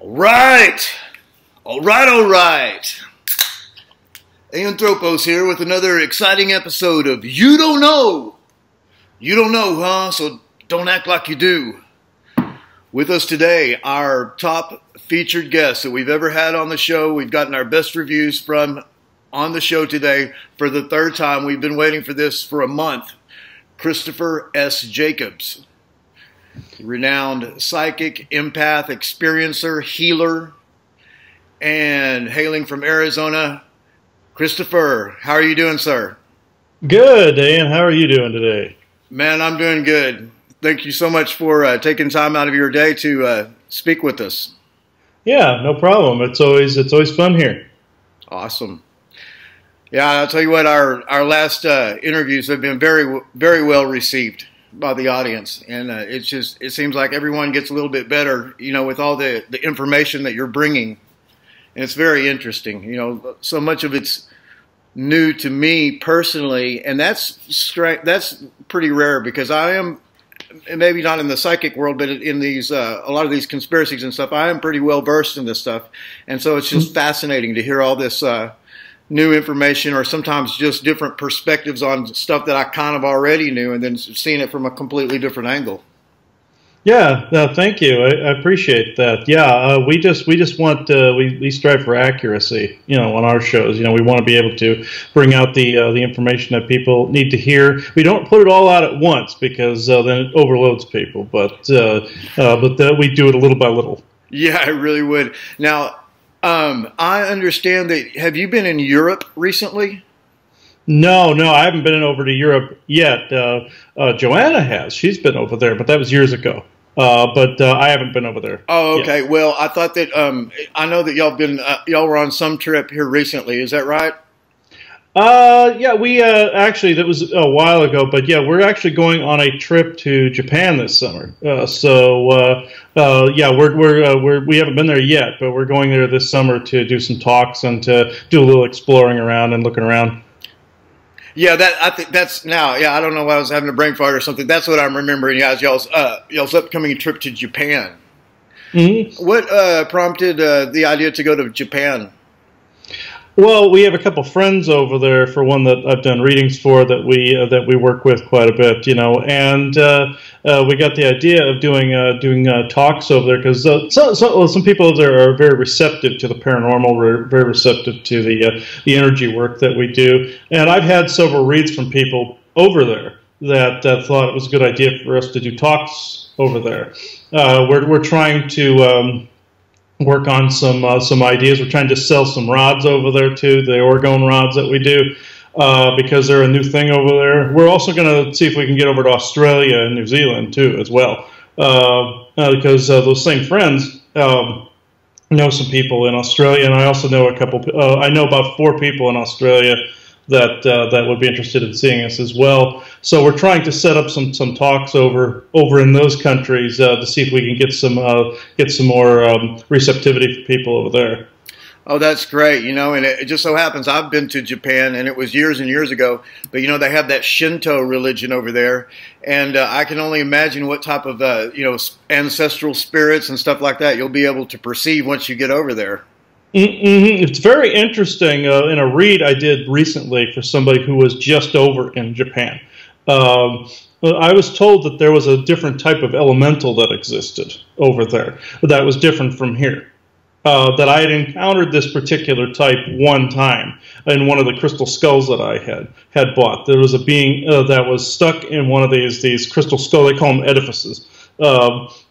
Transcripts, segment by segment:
Right. All right, all right. Anthropos here with another exciting episode of You Don't Know. You don't know, huh? So don't act like you do. With us today, our top featured guest that we've ever had on the show. We've gotten our best reviews from on the show today for the third time. We've been waiting for this for a month. Christopher S. Jacobs, renowned psychic, empath, experiencer, healer, and hailing from Arizona. Christopher, how are you doing, sir? Good, Dan. How are you doing today? Man, I'm doing good. Thank you so much for taking time out of your day to speak with us. Yeah, no problem. It's always fun here. Awesome. Yeah, I'll tell you what, our last interviews have been very, very well received by the audience, and it seems like everyone gets a little bit better, with all the information that you're bringing, and it's very interesting. So much of it's new to me personally, and that's pretty rare because I am, maybe not in the psychic world, but in these a lot of these conspiracies and stuff, I am pretty well versed in this stuff, and so it's just fascinating to hear all this new information, or sometimes just different perspectives on stuff that I kind of already knew, and then seeing it from a completely different angle. Yeah, no, thank you. I appreciate that. Yeah, we just want we strive for accuracy, on our shows. We want to be able to bring out the information that people need to hear. We don't put it all out at once because then it overloads people, but we do it a little by little. Yeah, I really would. Now, I understand that. Have you been in Europe recently? No, I haven't been over to Europe yet. Joanna has. She's been over there, but that was years ago. But I haven't been over there. Oh, okay. Yet. Well, I thought that I know that y'all were on some trip here recently. Is that right? Yeah, we actually, that was a while ago, but yeah, we're actually going on a trip to Japan this summer. Yeah, we haven't been there yet, but we're going there this summer to do some talks and to do a little exploring around and looking around. Yeah, I think that's now. Yeah, I don't know why I was having a brain fart or something. That's what I'm remembering. Yeah, y'all's upcoming trip to Japan. Mm-hmm. What prompted the idea to go to Japan? Well, we have a couple friends over there. For one that I've done readings for, that we work with quite a bit, and we got the idea of doing talks over there because some people over there are very receptive to the paranormal, very receptive to the energy work that we do, and I've had several reads from people over there that thought it was a good idea for us to do talks over there. We're trying to work on some ideas. We're trying to sell some rods over there too, the orgone rods that we do, because they're a new thing over there. We're also going to see if we can get over to Australia and New Zealand too as well, because those same friends know some people in Australia, and I also know a couple. I know about 4 people in Australia that would be interested in seeing us as well. So we're trying to set up some talks over in those countries to see if we can get some more receptivity for people over there. Oh, that's great. And it just so happens I've been to Japan, and it was years and years ago, but they have that Shinto religion over there, and I can only imagine what type of ancestral spirits and stuff like that you'll be able to perceive once you get over there. Mm-hmm. It's very interesting. In a read I did recently for somebody who was just over in Japan, I was told that there was a different type of elemental that existed over there that was different from here. That I had encountered this particular type one time in one of the crystal skulls that I had bought. There was a being that was stuck in one of these crystal skulls. They call them edifices.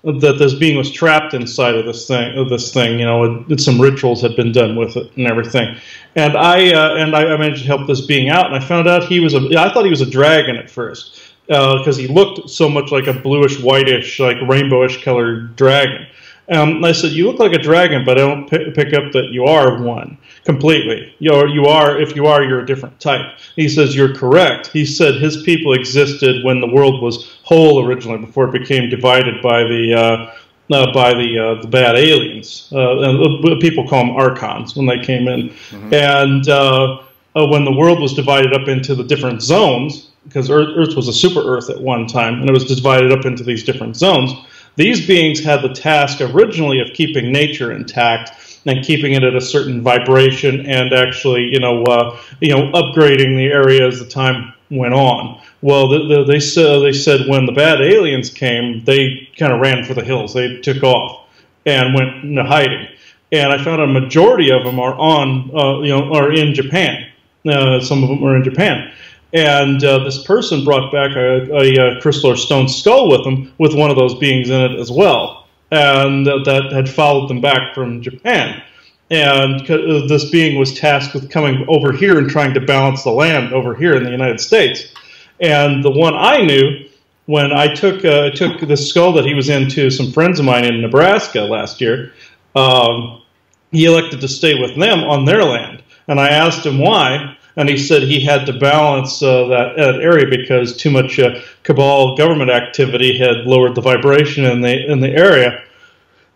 That this being was trapped inside of this thing, and some rituals had been done with it and everything. And I managed to help this being out, and I found out I thought he was a dragon at first, because he looked so much like a bluish, whitish, like rainbowish colored dragon. And I said, "You look like a dragon, but I don't pick up that you are one completely. If you are, you're a different type." He says, "You're correct." He said his people existed when the world was whole originally, before it became divided by the bad aliens. And people call them archons when they came in. Mm-hmm. And when the world was divided up into the different zones, because Earth was a super Earth at one time, and it was divided up into these different zones. These beings had the task originally of keeping nature intact and keeping it at a certain vibration, and actually, upgrading the area as the time went on. Well, they said when the bad aliens came, they kind of ran for the hills. They took off and went into hiding. And I found a majority of them are in Japan. Some of them are in Japan. And this person brought back a crystal or stone skull with them, with one of those beings in it as well. And that had followed them back from Japan. And this being was tasked with coming over here and trying to balance the land over here in the United States. And the one I knew, when I took the skull that he was in to some friends of mine in Nebraska last year, he elected to stay with them on their land. And I asked him why, and he said he had to balance that area because too much cabal government activity had lowered the vibration in the area,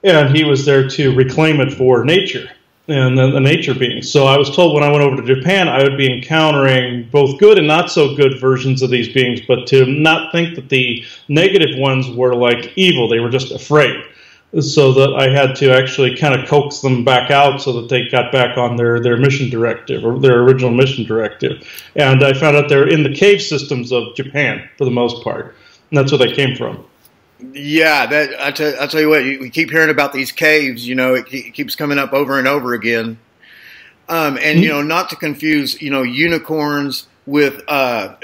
and he was there to reclaim it for nature and the nature beings. So I was told when I went over to Japan, I would be encountering both good and not so good versions of these beings, but to not think that the negative ones were like evil. They were just afraid. So that I had to actually kind of coax them back out so that they got back on their mission directive, or their original mission directive. And I found out they're in the cave systems of Japan for the most part. And that's where they came from. Yeah, I'll tell you what, we keep hearing about these caves, it keeps coming up over and over again. And, not to confuse, unicorns with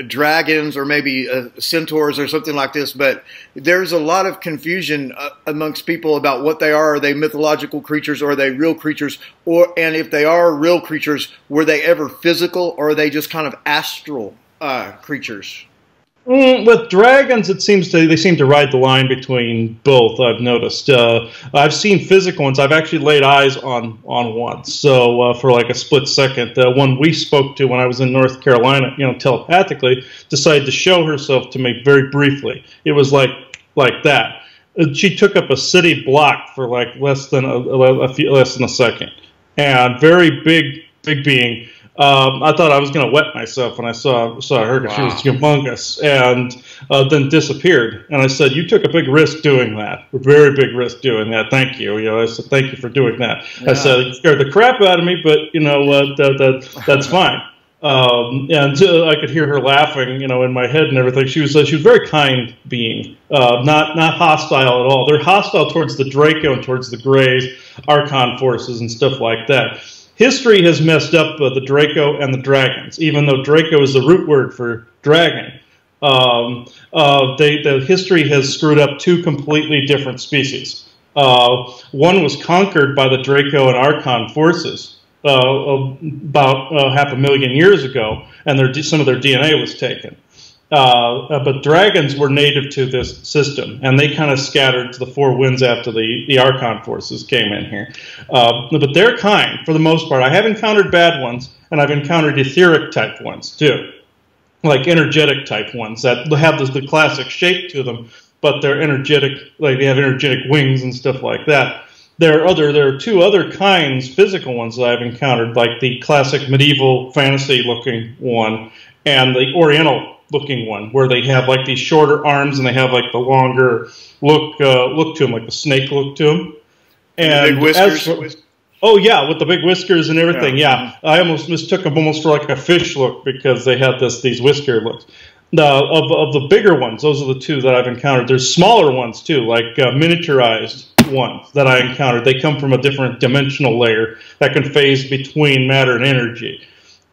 dragons or maybe centaurs or something like this, but there's a lot of confusion amongst people about what they are. Are they mythological creatures, or are they real creatures? And if they are real creatures, were they ever physical, or are they just kind of astral creatures? With dragons, they seem to ride the line between both. I've noticed. I've seen physical ones. I've actually laid eyes on one. So for like a split second, the one we spoke to when I was in North Carolina, telepathically, decided to show herself to me very briefly. It was like that. She took up a city block for like less than a second, and very big being. I thought I was going to wet myself when I saw her, because she was humongous, and then disappeared. And I said, "You took a big risk doing that, a very big risk doing that. Thank you." I said, "Thank you for doing that." Yeah. I said, "It scared the crap out of me, but that's fine." And I could hear her laughing, in my head and everything. She was a very kind being, not hostile at all. They're hostile towards the Draco and towards the Greys, Archon forces, and stuff like that. History has messed up the Draco and the dragons, even though Draco is the root word for dragon. The history has screwed up two completely different species. One was conquered by the Draco and Archon forces about 500,000 years ago, and some of their DNA was taken. But dragons were native to this system, and they kind of scattered to the four winds after the Archon forces came in here. But they're kind, for the most part. I have encountered bad ones, and I've encountered etheric type ones, too. Like energetic type ones that have the classic shape to them, but they're energetic, like they have energetic wings and stuff like that. There are two other kinds, physical ones that I've encountered, like the classic medieval fantasy-looking one and the oriental-looking one, where they have like these shorter arms and they have like the longer look to them, like the snake look to them. And the big whiskers. Oh yeah, with the big whiskers and everything. Yeah. I almost mistook them almost for like a fish look because they had these whisker looks. Of the bigger ones, those are the two that I've encountered. There's smaller ones too, like miniaturized ones that I encountered. They come from a different dimensional layer that can phase between matter and energy.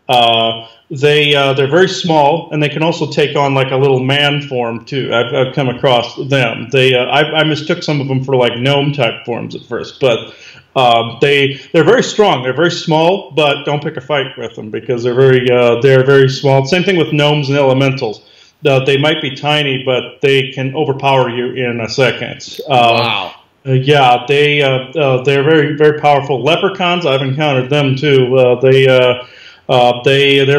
They're very small, and they can also take on like a little man form too. I've come across them. I mistook some of them for like gnome type forms at first, but they're very strong. They're very small, but don't pick a fight with them because they're very small. Same thing with gnomes and elementals. They might be tiny, but they can overpower you in a second. Wow. Yeah, they're very, very powerful. Leprechauns, I've encountered them too. They're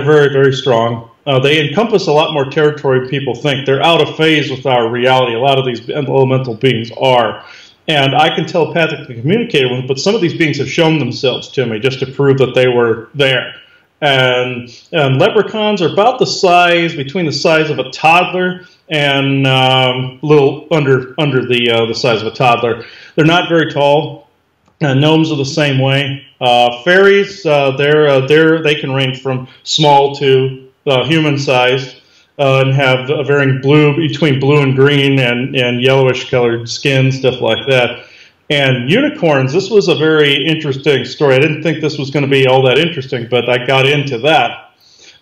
very, very strong. They encompass a lot more territory than people think. They're out of phase with our reality. A lot of these elemental beings are. And I can telepathically communicate with them, but some of these beings have shown themselves to me just to prove that they were there. And leprechauns are about the size, between the size of a toddler and a little under the size of a toddler. They're not very tall. Gnomes are the same way. Fairies, they can range from small to human-sized and have a varying between blue and green and yellowish-colored skin, stuff like that. And unicorns, this was a very interesting story. I didn't think this was going to be all that interesting, but I got into that.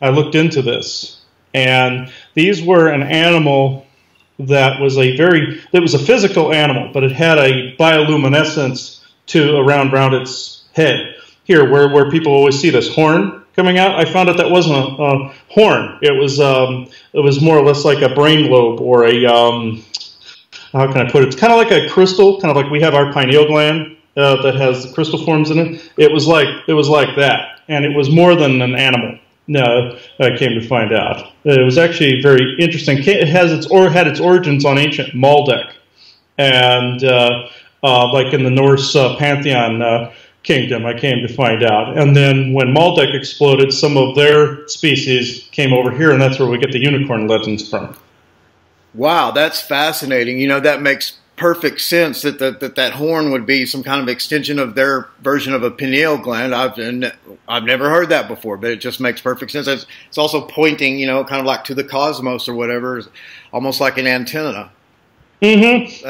I looked into this. And these were an animal that was a physical animal, but it had a bioluminescence around its head. Here, where people always see this horn coming out, I found out that wasn't a horn. It was more or less like a brain lobe or a how can I put it? It's kind of like a crystal, kind of like we have our pineal gland that has crystal forms in it. It was like that, and it was more than an animal. No, I came to find out. It was actually very interesting. It had its origins on ancient Maldek, and like in the Norse pantheon kingdom, I came to find out. And then when Maldek exploded, some of their species came over here, and that's where we get the unicorn legends from. Wow, that's fascinating. You know, that makes perfect sense that horn would be some kind of extension of their version of a pineal gland. I've never heard that before, but it just makes perfect sense. It's also pointing, you know, kind of like to the cosmos or whatever, almost like an antenna. Mm-hmm.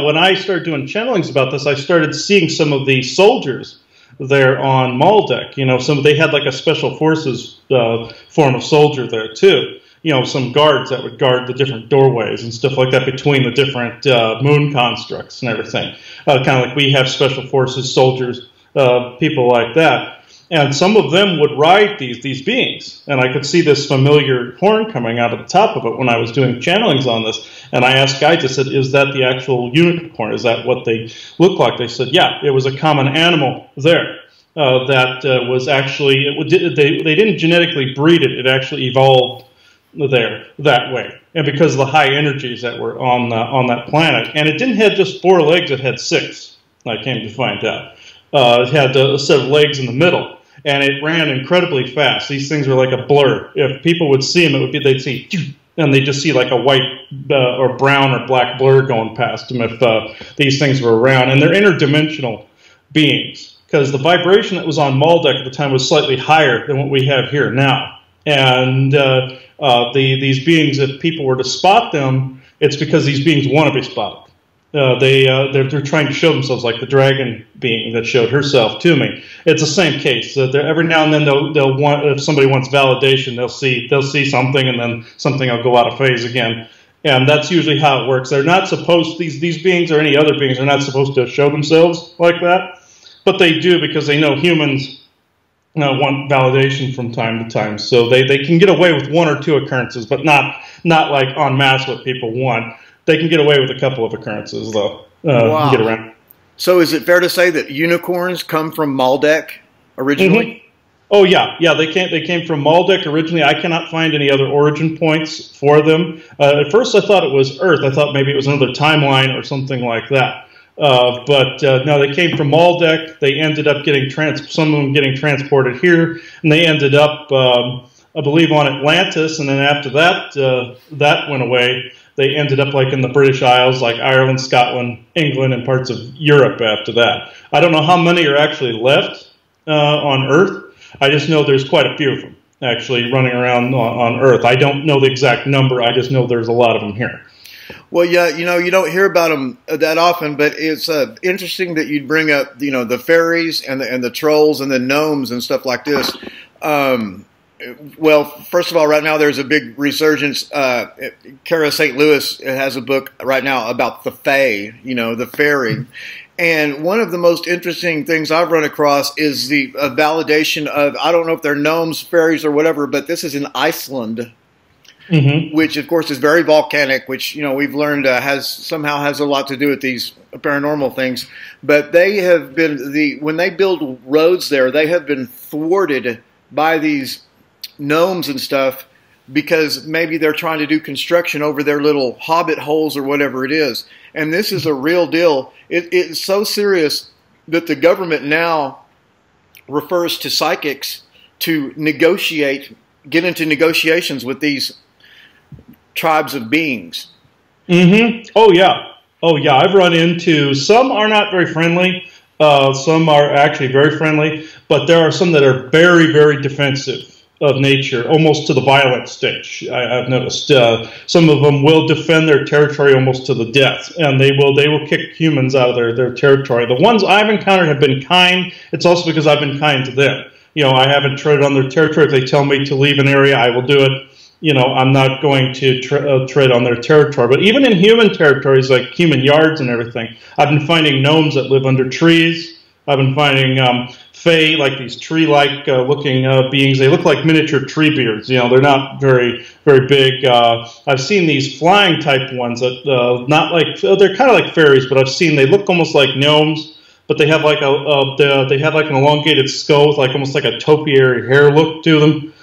When I started doing channelings about this, I started seeing some of the soldiers there on Maldek. You know, they had like a special forces form of soldier there too. You know, some guards that would guard the different doorways and stuff like that between the different moon constructs and everything. Kind of like we have special forces soldiers, people like that. And some of them would ride these beings. And I could see this familiar horn coming out of the top of it when I was doing channelings on this. And I asked guides, I said, is that the actual unicorn? Is that what they look like? They said, yeah, it was a common animal there. That was actually, they didn't genetically breed it. It actually evolved there that way, and because of the high energies that were on that planet. And it didn't have just 4 legs, it had 6, I came to find out. It had a set of legs in the middle, and it ran incredibly fast. These things were like a blur. If people would see them, they'd see, and they'd just see like a white or brown or black blur going past them if these things were around. And they're interdimensional beings, because the vibration that was on Maldek at the time was slightly higher than what we have here now. And these beings, if people were to spot them, it's because these beings want to be spotted. They're trying to show themselves, like the dragon being that showed herself to me. It's the same case. Every now and then they'll want, if somebody wants validation, they'll see something, and then something will go out of phase again. And that's usually how it works. They're not supposed, these beings or any other beings are not supposed to show themselves like that, but they do because they know humans want validation from time to time. So they can get away with 1 or 2 occurrences, but not like en masse what people want. They can get away with a couple of occurrences, though. Wow. Get around. So is it fair to say that unicorns come from Maldek originally? Mm-hmm. Oh, yeah. Yeah, they came from Maldek originally. I cannot find any other origin points for them. At first I thought it was Earth. I thought maybe it was another timeline or something like that. But no, they came from Maldek. They ended up getting some of them getting transported here, and they ended up, I believe, on Atlantis. And then after that, that went away. They ended up like in the British Isles, like Ireland, Scotland, England, and parts of Europe after that. I don't know how many are actually left on Earth. I just know there's quite a few of them actually running around on Earth. I don't know the exact number. I just know there's a lot of them here. Well, yeah, you know, you don't hear about them that often, but it's interesting that you'd bring up, you know, the fairies and the trolls and the gnomes and stuff like this. Well, first of all, right now there's a big resurgence. Kara St. Louis has a book right now about the fae, you know, the fairy. And one of the most interesting things I've run across is the validation of, I don't know if they're gnomes, fairies, or whatever, but this is in Iceland. Mm-hmm. Which, of course, is very volcanic, which, you know, we've learned somehow has a lot to do with these paranormal things. But they have been, when they build roads there, they have been thwarted by these gnomes and stuff because maybe they're trying to do construction over their little hobbit holes or whatever it is. And this is a real deal. It's so serious that the government now refers to psychics to negotiate, get into negotiations with these tribes of beings. Mm-hmm. Oh, yeah. Oh, yeah. I've run into, some are not very friendly. Some are actually very friendly, but there are some that are very, very defensive of nature, almost to the violent stage. I've noticed some of them will defend their territory almost to the death, and they will kick humans out of their territory. The ones I've encountered have been kind. It's also because I've been kind to them. You know, I haven't treaded on their territory. If they tell me to leave an area, I will do it. You know, I'm not going to tread on their territory. But even in human territories, like human yards and everything, I've been finding gnomes that live under trees. I've been finding fae, like these tree-like looking beings. They look like miniature tree beards. You know, they're not very, very big. I've seen these flying type ones that not like, they're kind of like fairies, but I've seen they look almost like gnomes, but they have like they have like an elongated skull with like almost like a topiary hair look to them.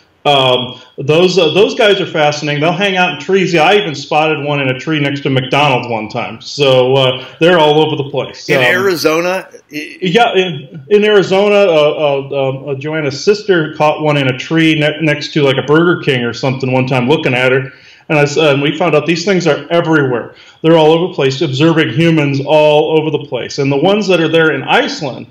Those guys are fascinating. They'll hang out in trees. Yeah, I even spotted one in a tree next to McDonald's one time. So they're all over the place. In Arizona? Yeah, in Arizona, Joanna's sister caught one in a tree next to like a Burger King or something one time looking at her. And we found out these things are everywhere. They're all over the place, observing humans all over the place. And the ones that are there in Iceland,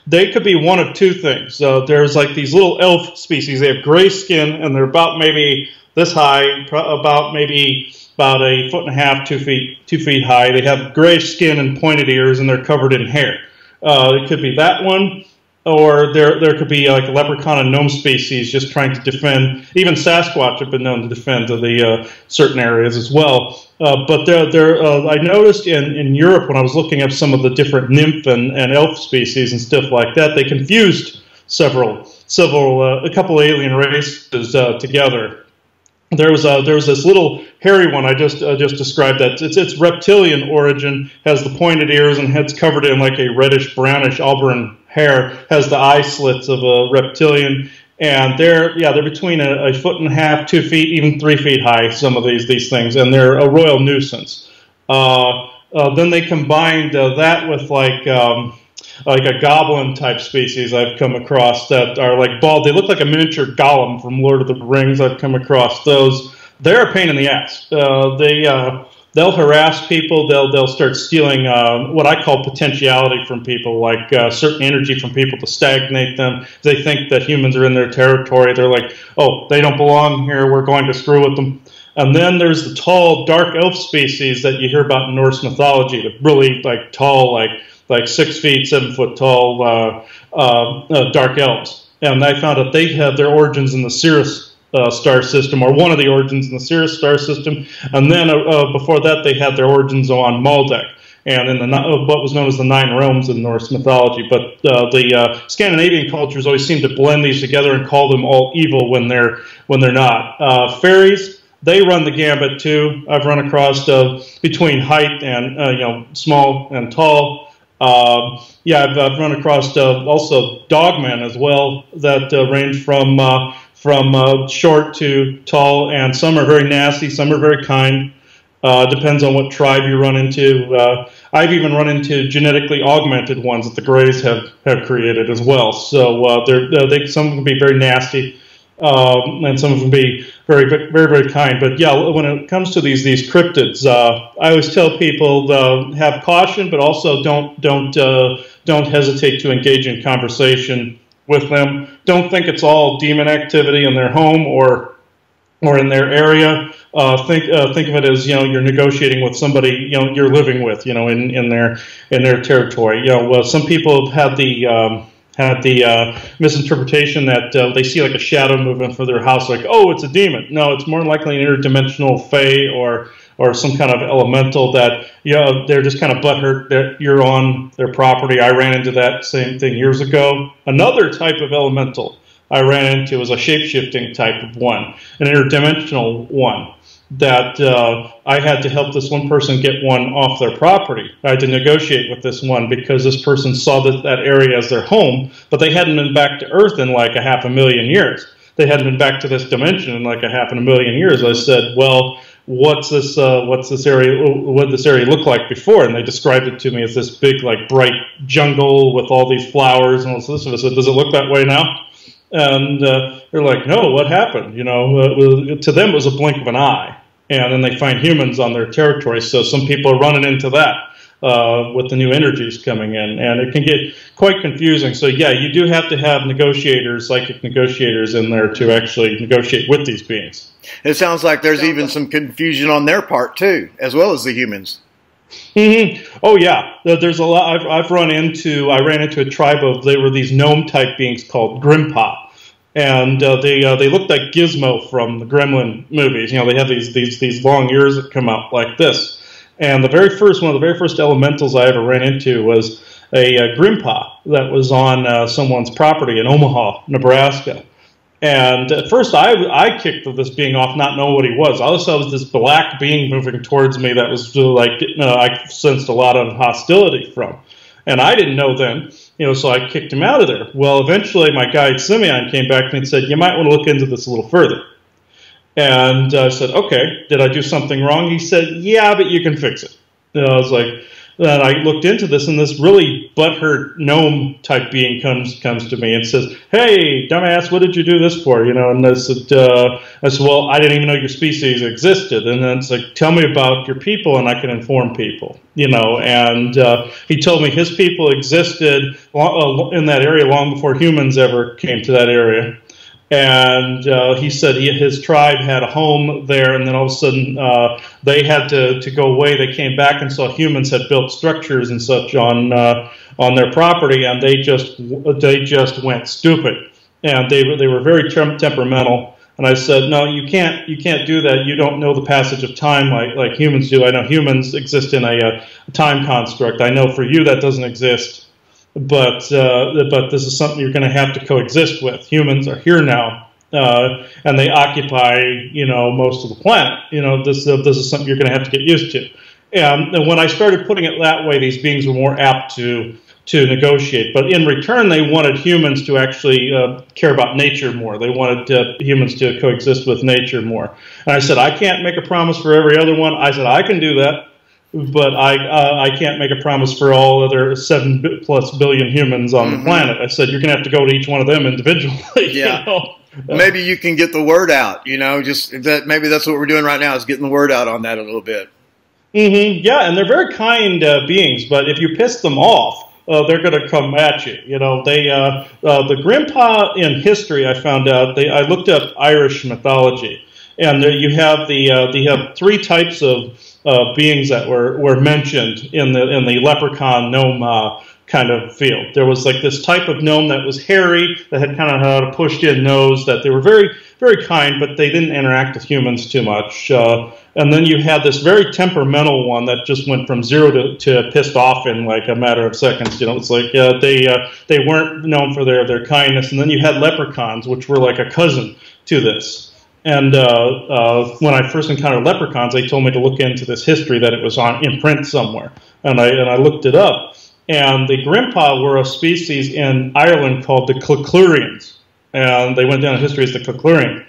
they could be one of two things. There's like these little elf species. They have gray skin, and they're about maybe this high, about a foot and a half, 2 feet high. They have gray skin and pointed ears, and they're covered in hair. It could be that one, or there could be like a leprechaun and gnome species just trying to defend. Even Sasquatch have been known to defend the certain areas as well. But I noticed in Europe when I was looking up some of the different nymph and elf species and stuff like that, they confused a couple alien races together. There was this little hairy one I just described that its reptilian origin, has the pointed ears and head's covered in like a reddish brownish auburn hair, has the eye slits of a reptilian. And they're between a foot and a half, 2 feet, even 3 feet high, some of these things, and they're a royal nuisance. Then they combined that with like a goblin type species I've come across that are like bald. They look like a miniature golem from Lord of the Rings. I've come across those. They're a pain in the ass. They'll harass people. They'll start stealing what I call potentiality from people, like certain energy from people to stagnate them. They think that humans are in their territory. They're like, oh, they don't belong here. We're going to screw with them. And then there's the tall, dark elf species that you hear about in Norse mythology. The really like tall, like 6 feet, 7 foot tall dark elves. And I found out they have their origins in the Cirrus star system, or one of the origins in the Cirrus star system, and then before that they had their origins on Maldek, and in what was known as the Nine Realms in Norse mythology. But the Scandinavian cultures always seem to blend these together and call them all evil when they're not. Fairies, they run the gambit too. I've run across between height and small and tall. I've run across also dogmen as well that range from short to tall, and some are very nasty, some are very kind. Depends on what tribe you run into. I've even run into genetically augmented ones that the Greys have created as well. So some of them can be very nasty, and some of them can be very, very, very kind. But yeah, when it comes to these cryptids, I always tell people have caution, but also don't hesitate to engage in conversation with them. Don't think it's all demon activity in their home or in their area. Think of it as you're negotiating with somebody you're living with in their territory. Some people have had the misinterpretation that they see like a shadow movement for their house, like, oh, it's a demon. No, it's more likely an interdimensional fae or some kind of elemental that they're just kind of butthurt that you're on their property. I ran into that same thing years ago. Another type of elemental I ran into was a shape-shifting type of one, an interdimensional one that I had to help this one person get one off their property. I had to negotiate with this one because this person saw that area as their home, but they hadn't been back to Earth in like 500,000 years. They hadn't been back to this dimension in like 500,000 years. I said, well, what's this area? What did this area look like before? And they described it to me as this big, like, bright jungle with all these flowers and all this. I said, does it look that way now? And they're like, no, what happened? You know, to them it was a blink of an eye. And then they find humans on their territory. So some people are running into that with the new energies coming in. And it can get quite confusing. So, yeah, you do have to have negotiators, psychic negotiators in there to actually negotiate with these beings. It sounds like there's even some confusion on their part, too, as well as the humans. Mm-hmm. Oh, yeah. There's a lot. I ran into a tribe of, they were these gnome-type beings called Grimpa. And they looked like Gizmo from the Gremlin movies. You know, they have these long ears that come out like this. And one of the very first elementals I ever ran into was a Grimpa that was on someone's property in Omaha, Nebraska. And at first I kicked this being off, not knowing what he was. All I saw was this black being moving towards me that was like, I sensed a lot of hostility from. And I didn't know then, you know, so I kicked him out of there. Well, eventually my guide Simeon came back to me and said, you might want to look into this a little further. And I said, okay, did I do something wrong? He said, yeah, but you can fix it. And I was like, then I looked into this, and this really butthurt gnome type being comes to me and says, hey, dumbass, what did you do this for? You know, and I said, well, I didn't even know your species existed. And then it's like, tell me about your people, and I can inform people. You know, and he told me his people existed in that area long before humans ever came to that area. And he said his tribe had a home there, and then all of a sudden they had to go away. They came back and saw humans had built structures and such on their property, and they just went stupid. And they were very temperamental. And I said, no, you can't do that. You don't know the passage of time like humans do. I know humans exist in a time construct. I know for you that doesn't exist. But this is something you're going to have to coexist with. Humans are here now, and they occupy, you know, most of the planet. You know, this is something you're going to have to get used to. And when I started putting it that way, these beings were more apt to negotiate. But in return, they wanted humans to actually care about nature more. They wanted humans to coexist with nature more. And I said, I can't make a promise for every other one. I said, I can do that. But I can't make a promise for all other 7+ billion humans on the planet. I said, you're going to have to go to each one of them individually. Yeah. You know? Maybe you can get the word out, you know, maybe that's what we're doing right now is getting the word out on that a little bit. Mm-hmm. Yeah, and they're very kind beings, but if you piss them off, they're going to come at you. You know, the Grimpa in history, I found out, I looked up Irish mythology, and there you have you have 3 types of beings that were mentioned in the leprechaun gnome kind of field. There was like this type of gnome that was hairy, that had kind of had a pushed-in nose, that they were very, very kind, but they didn't interact with humans too much. And then you had this very temperamental one that just went from 0 to pissed off in like a matter of seconds. You know, it's like they weren't known for their kindness. And then you had leprechauns, which were like a cousin to this. And when I first encountered leprechauns, they told me to look into this history that it was in print somewhere. And I looked it up. And the Grimpa were a species in Ireland called the Clochlurians. And they went down in history as the Clochlurians.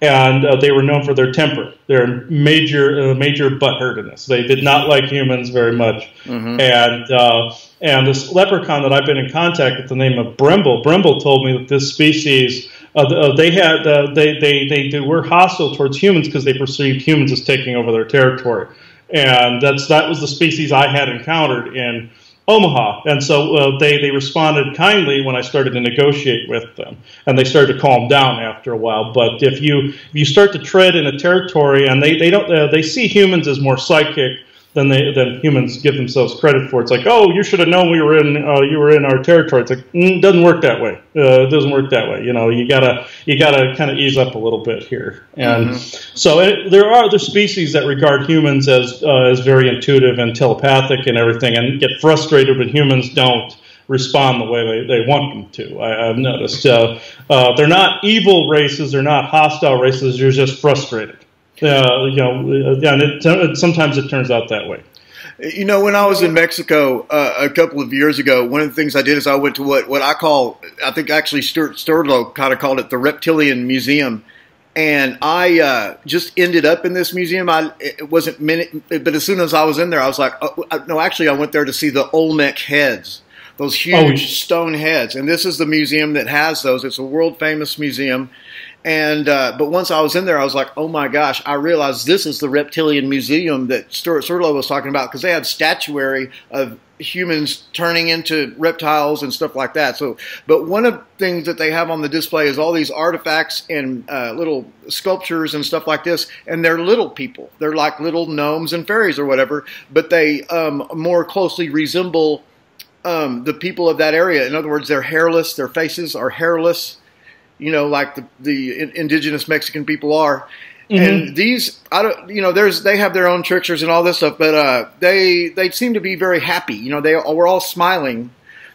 And they were known for their temper, their major butthurtedness. They did not like humans very much. And this leprechaun that I've been in contact with, the name of Bremble told me that this species, they were hostile towards humans because they perceived humans as taking over their territory. And that was the species I had encountered in Omaha, and so they responded kindly when I started to negotiate with them, and they started to calm down after a while. But if you start to tread in a territory, and they see humans as more psychic than humans give themselves credit for. It's like, oh, you should have known you were in our territory. It's like, it doesn't work that way. It doesn't work that way. You know, you gotta kind of ease up a little bit here. And so there are other species that regard humans as very intuitive and telepathic and everything, and get frustrated when humans don't respond the way they want them to. I've noticed. They're not evil races. They're not hostile races. You're just frustrated. And sometimes it turns out that way. You know, when I was in Mexico a couple of years ago, one of the things I did is I went to what I call, I think actually Stuart Storlow kind of called it the Reptilian Museum. And I just ended up in this museum. It wasn't minute, but as soon as I was in there, I was like, no, actually I went there to see the Olmec heads those huge stone heads. And this is the museum that has those. It's a world famous museum. And but once I was in there, I was like, oh my gosh, I realized this is the reptilian museum that Stuart Serlo was talking about, because they had statuary of humans turning into reptiles and stuff like that. So, but one of the things that they have on the display is all these artifacts and little sculptures and stuff like this, and they're little people. They're like little gnomes and fairies or whatever, but they more closely resemble the people of that area. In other words, they're hairless. Their faces are hairless, you know, like the indigenous Mexican people are. And these, I don't, you know, they have their own tricksters and all this stuff, but they seem to be very happy. You know, they were all smiling,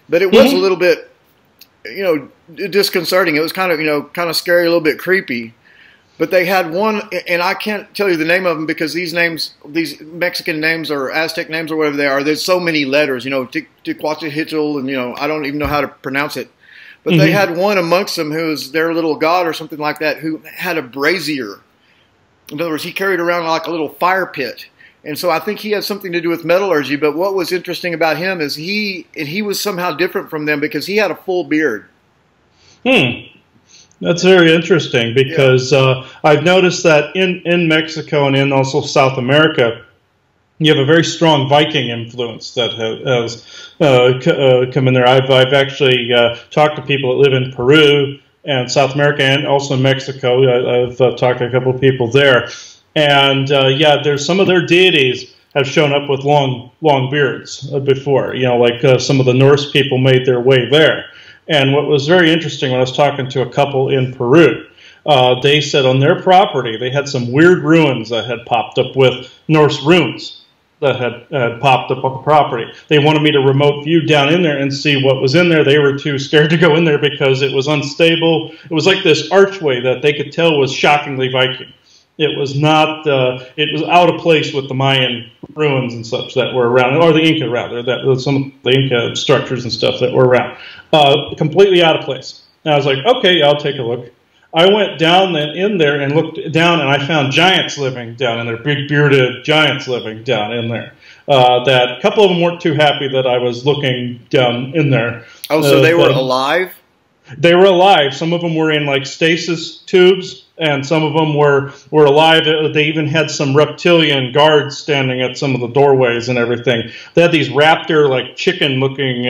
but it was a little bit, you know, disconcerting. It was kind of, you know, kind of scary, a little bit creepy. But they had one, and I can't tell you the name of them because these names, these Mexican names or Aztec names or whatever they are, there's so many letters, you know, Ticuachihuitl, and, you know, I don't even know how to pronounce it. But they had one amongst them who was their little god or something like that, who had a brazier. In other words, he carried around like a little fire pit. And so I think he had something to do with metallurgy. But what was interesting about him is he was somehow different from them because he had a full beard. That's very interesting because I've noticed that in Mexico and in also South America, you have a very strong Viking influence that has come in there. I've actually talked to people that live in Peru and South America and also Mexico. I've talked to a couple of people there. And yeah, there's some of their deities have shown up with long beards before. You know, like some of the Norse people made their way there. And what was very interesting when I was talking to a couple in Peru, they said on their property they had some weird ruins that had popped up with Norse runes that had popped up on the property. They wanted me to remote view down in there and see what was in there. They were too scared to go in there because it was unstable. It was like this archway that they could tell was shockingly Viking. It was not, it was out of place with the Mayan ruins and such that were around, or the Inca rather, that was some of the Inca structures and stuff that were around. Completely out of place. And I was like, okay, I'll take a look. I went down in there and looked down, and I found giants living down in there, big bearded giants living down in there. That a couple of them weren't too happy that I was looking down in there. Oh, so they were alive? They were alive. Some of them were in like stasis tubes, and some of them were alive. They even had some reptilian guards standing at some of the doorways and everything. They had these raptor, like chicken-looking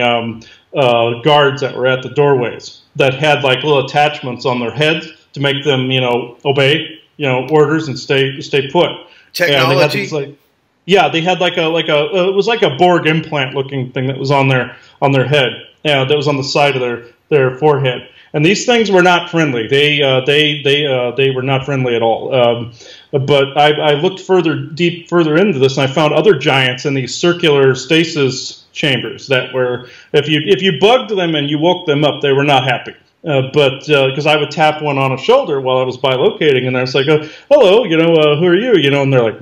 guards that were at the doorways that had like little attachments on their heads to make them, you know, obey, you know, orders and stay put. Technology. And they had these, like, yeah, they had like a it was like a Borg implant looking thing that was on their head. Yeah, that was on the side of their forehead. And these things were not friendly. They were not friendly at all. But I looked further into this, and I found other giants in these circular stasis chambers that were, if you bugged them and you woke them up, they were not happy. But because I would tap one on a shoulder while I was bilocating, and I was like, hello, you know, who are you? You know, and they're like,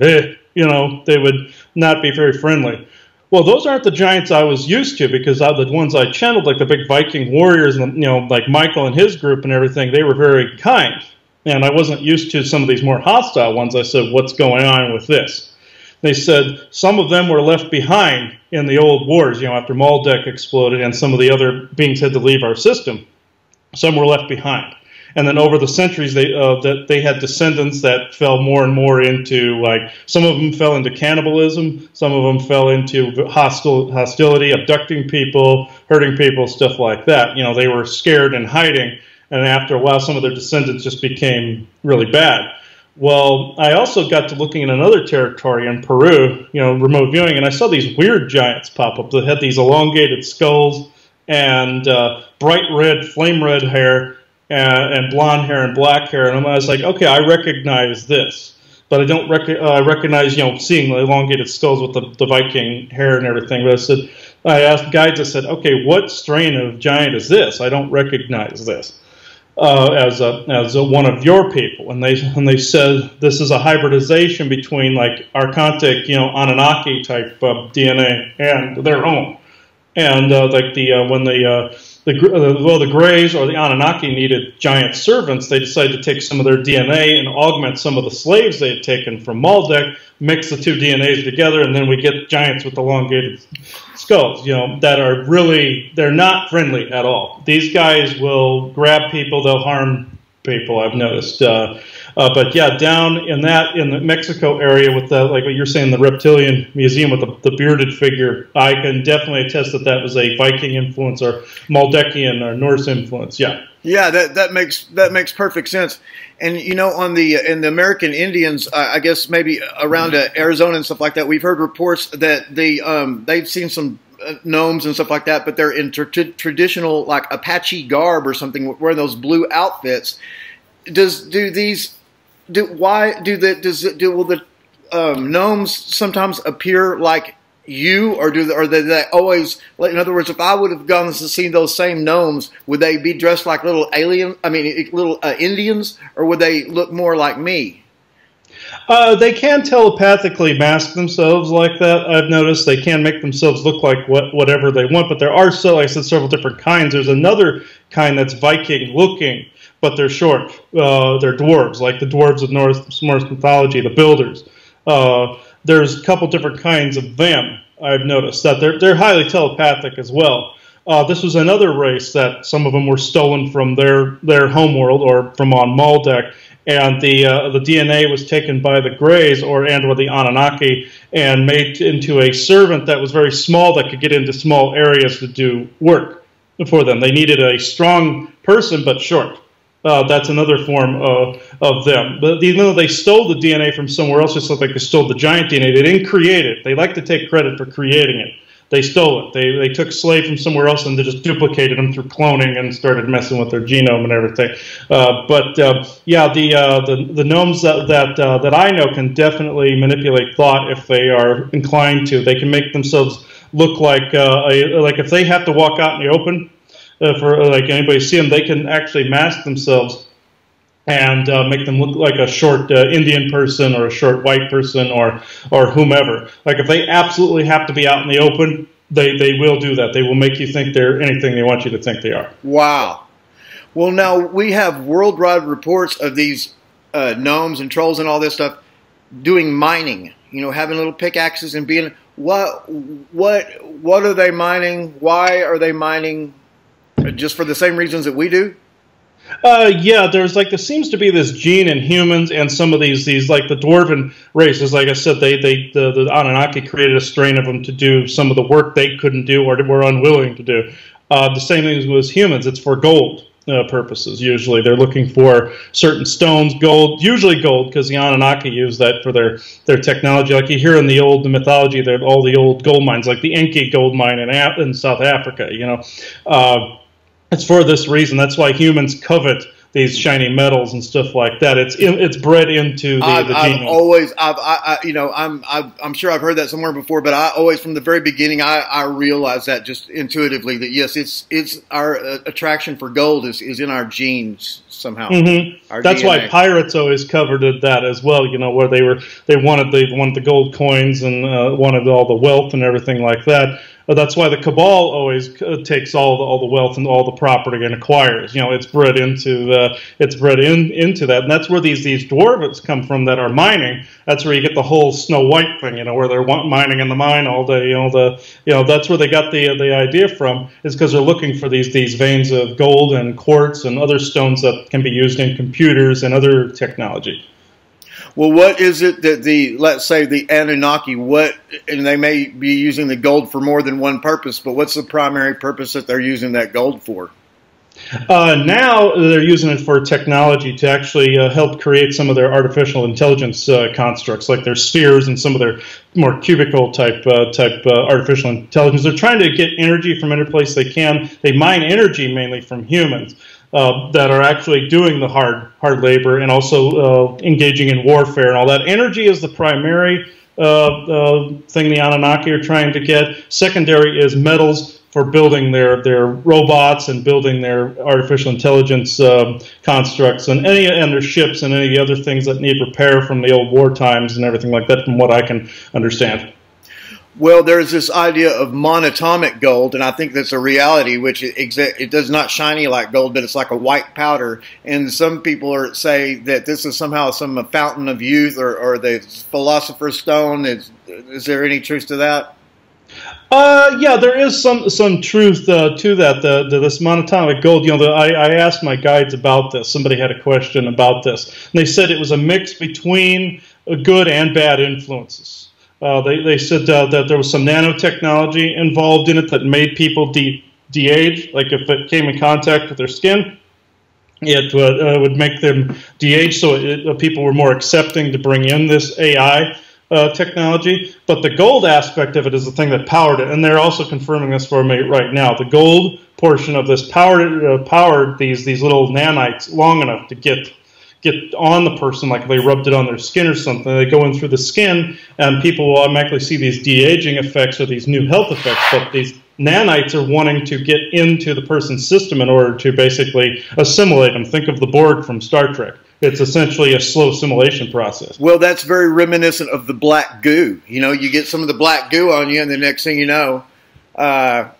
you know, they would not be very friendly. Well, those aren't the giants I was used to, because the ones I channeled, like the big Viking warriors, and, you know, like Michael and his group and everything, they were very kind. And I wasn't used to some of these more hostile ones. I said, what's going on with this? They said some of them were left behind in the old wars, you know, after Maldek exploded and some of the other beings had to leave our system. Some were left behind. And then over the centuries, they had descendants that fell more and more into, like, some of them fell into cannibalism, some of them fell into hostility, abducting people, hurting people, stuff like that. You know, they were scared and hiding, and after a while, some of their descendants just became really bad. Well, I also got to looking in another territory in Peru, you know, remote viewing, and I saw these weird giants pop up that had these elongated skulls and bright red, flame red hair, and blonde hair and black hair, and I was like, okay, I recognize this, but I don't recognize, you know, seeing the elongated skulls with the Viking hair and everything. But I asked guides, I said, okay, what strain of giant is this? I don't recognize this as one of your people. And they said this is a hybridization between like Archontic, you know, Anunnaki type DNA and their own. And like when the Greys or the Anunnaki needed giant servants. They decided to take some of their DNA and augment some of the slaves they had taken from Maldek, mix the two DNAs together, and then we get giants with elongated skulls, that are really, they're not friendly at all. These guys will grab people, they'll harm people, I've noticed. But yeah, down in the Mexico area with like what you're saying, the reptilian museum with the bearded figure, I can definitely attest that was a Viking influence or Maldekian or Norse influence. Yeah. Yeah, that makes perfect sense. And on in the American Indians, I guess maybe around Arizona and stuff like that, we've heard reports that they've seen some gnomes and stuff like that, but they're in traditional like Apache garb or something, wearing those blue outfits. Will the gnomes sometimes appear like you, or are they always? In other words, if I would have gone to see those same gnomes, would they be dressed like little Indians, or would they look more like me? They can telepathically mask themselves like that. I've noticed they can make themselves look like whatever they want, but there are, like I said, several different kinds. There's another kind that's Viking looking, but they're short. They're dwarves, like the dwarves of Norse mythology, the builders. There's a couple different kinds of them. I've noticed that they're highly telepathic as well. This was another race that some of them were stolen from their homeworld or from on Maldek, and the DNA was taken by the Greys or the Anunnaki and made into a servant that was very small that could get into small areas to do work for them. They needed a strong person but short. That's another form of them. But even though they stole the DNA from somewhere else, just like they stole the giant DNA, they didn't create it. They like to take credit for creating it. They stole it. They took slave from somewhere else and they just duplicated them through cloning and started messing with their genome and everything. Yeah, the gnomes that I know can definitely manipulate thought if they are inclined to. They can make themselves look like if they have to walk out in the open. For like anybody see them, they can actually mask themselves and make them look like a short Indian person or a short white person or whomever. Like if they absolutely have to be out in the open, they will do that. They will make you think they're anything they want you to think they are. Wow. Well, now we have worldwide reports of these gnomes and trolls and all this stuff doing mining. Having little pickaxes and being what are they mining? Why are they mining? Just for the same reasons that we do? Yeah, there seems to be this gene in humans and some of these like the dwarven races. Like I said, the Anunnaki created a strain of them to do some of the work they couldn't do or were unwilling to do. The same thing was humans. It's for gold purposes. Usually, they're looking for certain stones, gold, usually gold, because the Anunnaki use that for their technology. Like you hear in the old mythology, all the old gold mines, like the Enki gold mine in South Africa. It's for this reason. That's why humans covet these shiny metals and stuff like that. It's bred into the genome. I'm sure I've heard that somewhere before, but I always, from the very beginning, I realized that just intuitively that yes, it's our attraction for gold is in our genes somehow. Mm-hmm. That's DNA. Why pirates always coveted that as well. Where they wanted the gold coins and wanted all the wealth and everything like that. That's why the cabal always takes all the wealth and all the property and acquires. It's bred into that, and that's where these dwarves come from that are mining. That's where you get the whole Snow White thing. Where they're mining in the mine all day. That's where they got the idea from. Is because they're looking for these veins of gold and quartz and other stones that can be used in computers and other technology. Well, what is it that let's say the Anunnaki, and they may be using the gold for more than one purpose, but what's the primary purpose that they're using that gold for? Now they're using it for technology to actually help create some of their artificial intelligence constructs, like their spheres and some of their more cubicle type artificial intelligence. They're trying to get energy from any place they can. They mine energy mainly from humans. That are actually doing the hard labor and also engaging in warfare and all that. Energy is the primary thing the Anunnaki are trying to get. Secondary is metals for building their robots and building their artificial intelligence constructs and their ships and any other things that need repair from the old war times and everything like that, from what I can understand. Well, there's this idea of monatomic gold, and I think that's a reality, which it does not shiny like gold, but it's like a white powder. And some people say that this is somehow some fountain of youth or the philosopher's stone. Is there any truth to that? Yeah, there is some truth to that. This monatomic gold. I asked my guides about this. Somebody had a question about this, and they said it was a mix between good and bad influences. They said that there was some nanotechnology involved in it that made people de-age. Like if it came in contact with their skin, it would make them de-age, so people were more accepting to bring in this AI technology. But the gold aspect of it is the thing that powered it, and they're also confirming this for me right now. The gold portion of this powered these little nanites long enough to get on the person, like if they rubbed it on their skin or something. They go in through the skin, and people will automatically see these de-aging effects or these new health effects. But these nanites are wanting to get into the person's system in order to basically assimilate them. Think of the Borg from Star Trek. It's essentially a slow assimilation process. Well, that's very reminiscent of the black goo. You get some of the black goo on you, and the next thing you know, but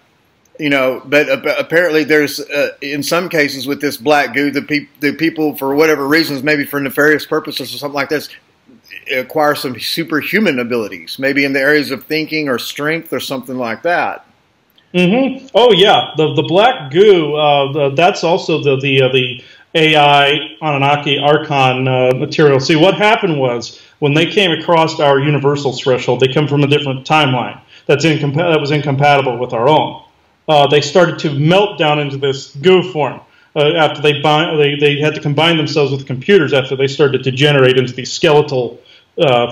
apparently there's, in some cases with this black goo, the people, for whatever reasons, maybe for nefarious purposes or something like this, acquire some superhuman abilities, maybe in the areas of thinking or strength or something like that. Mm-hmm. Oh, yeah. The black goo, that's also the AI Anunnaki Archon material. See, what happened was when they came across our universal threshold, they come from a different timeline that was incompatible with our own. They started to melt down into this goo form after they had to combine themselves with computers after they started to degenerate into these skeletal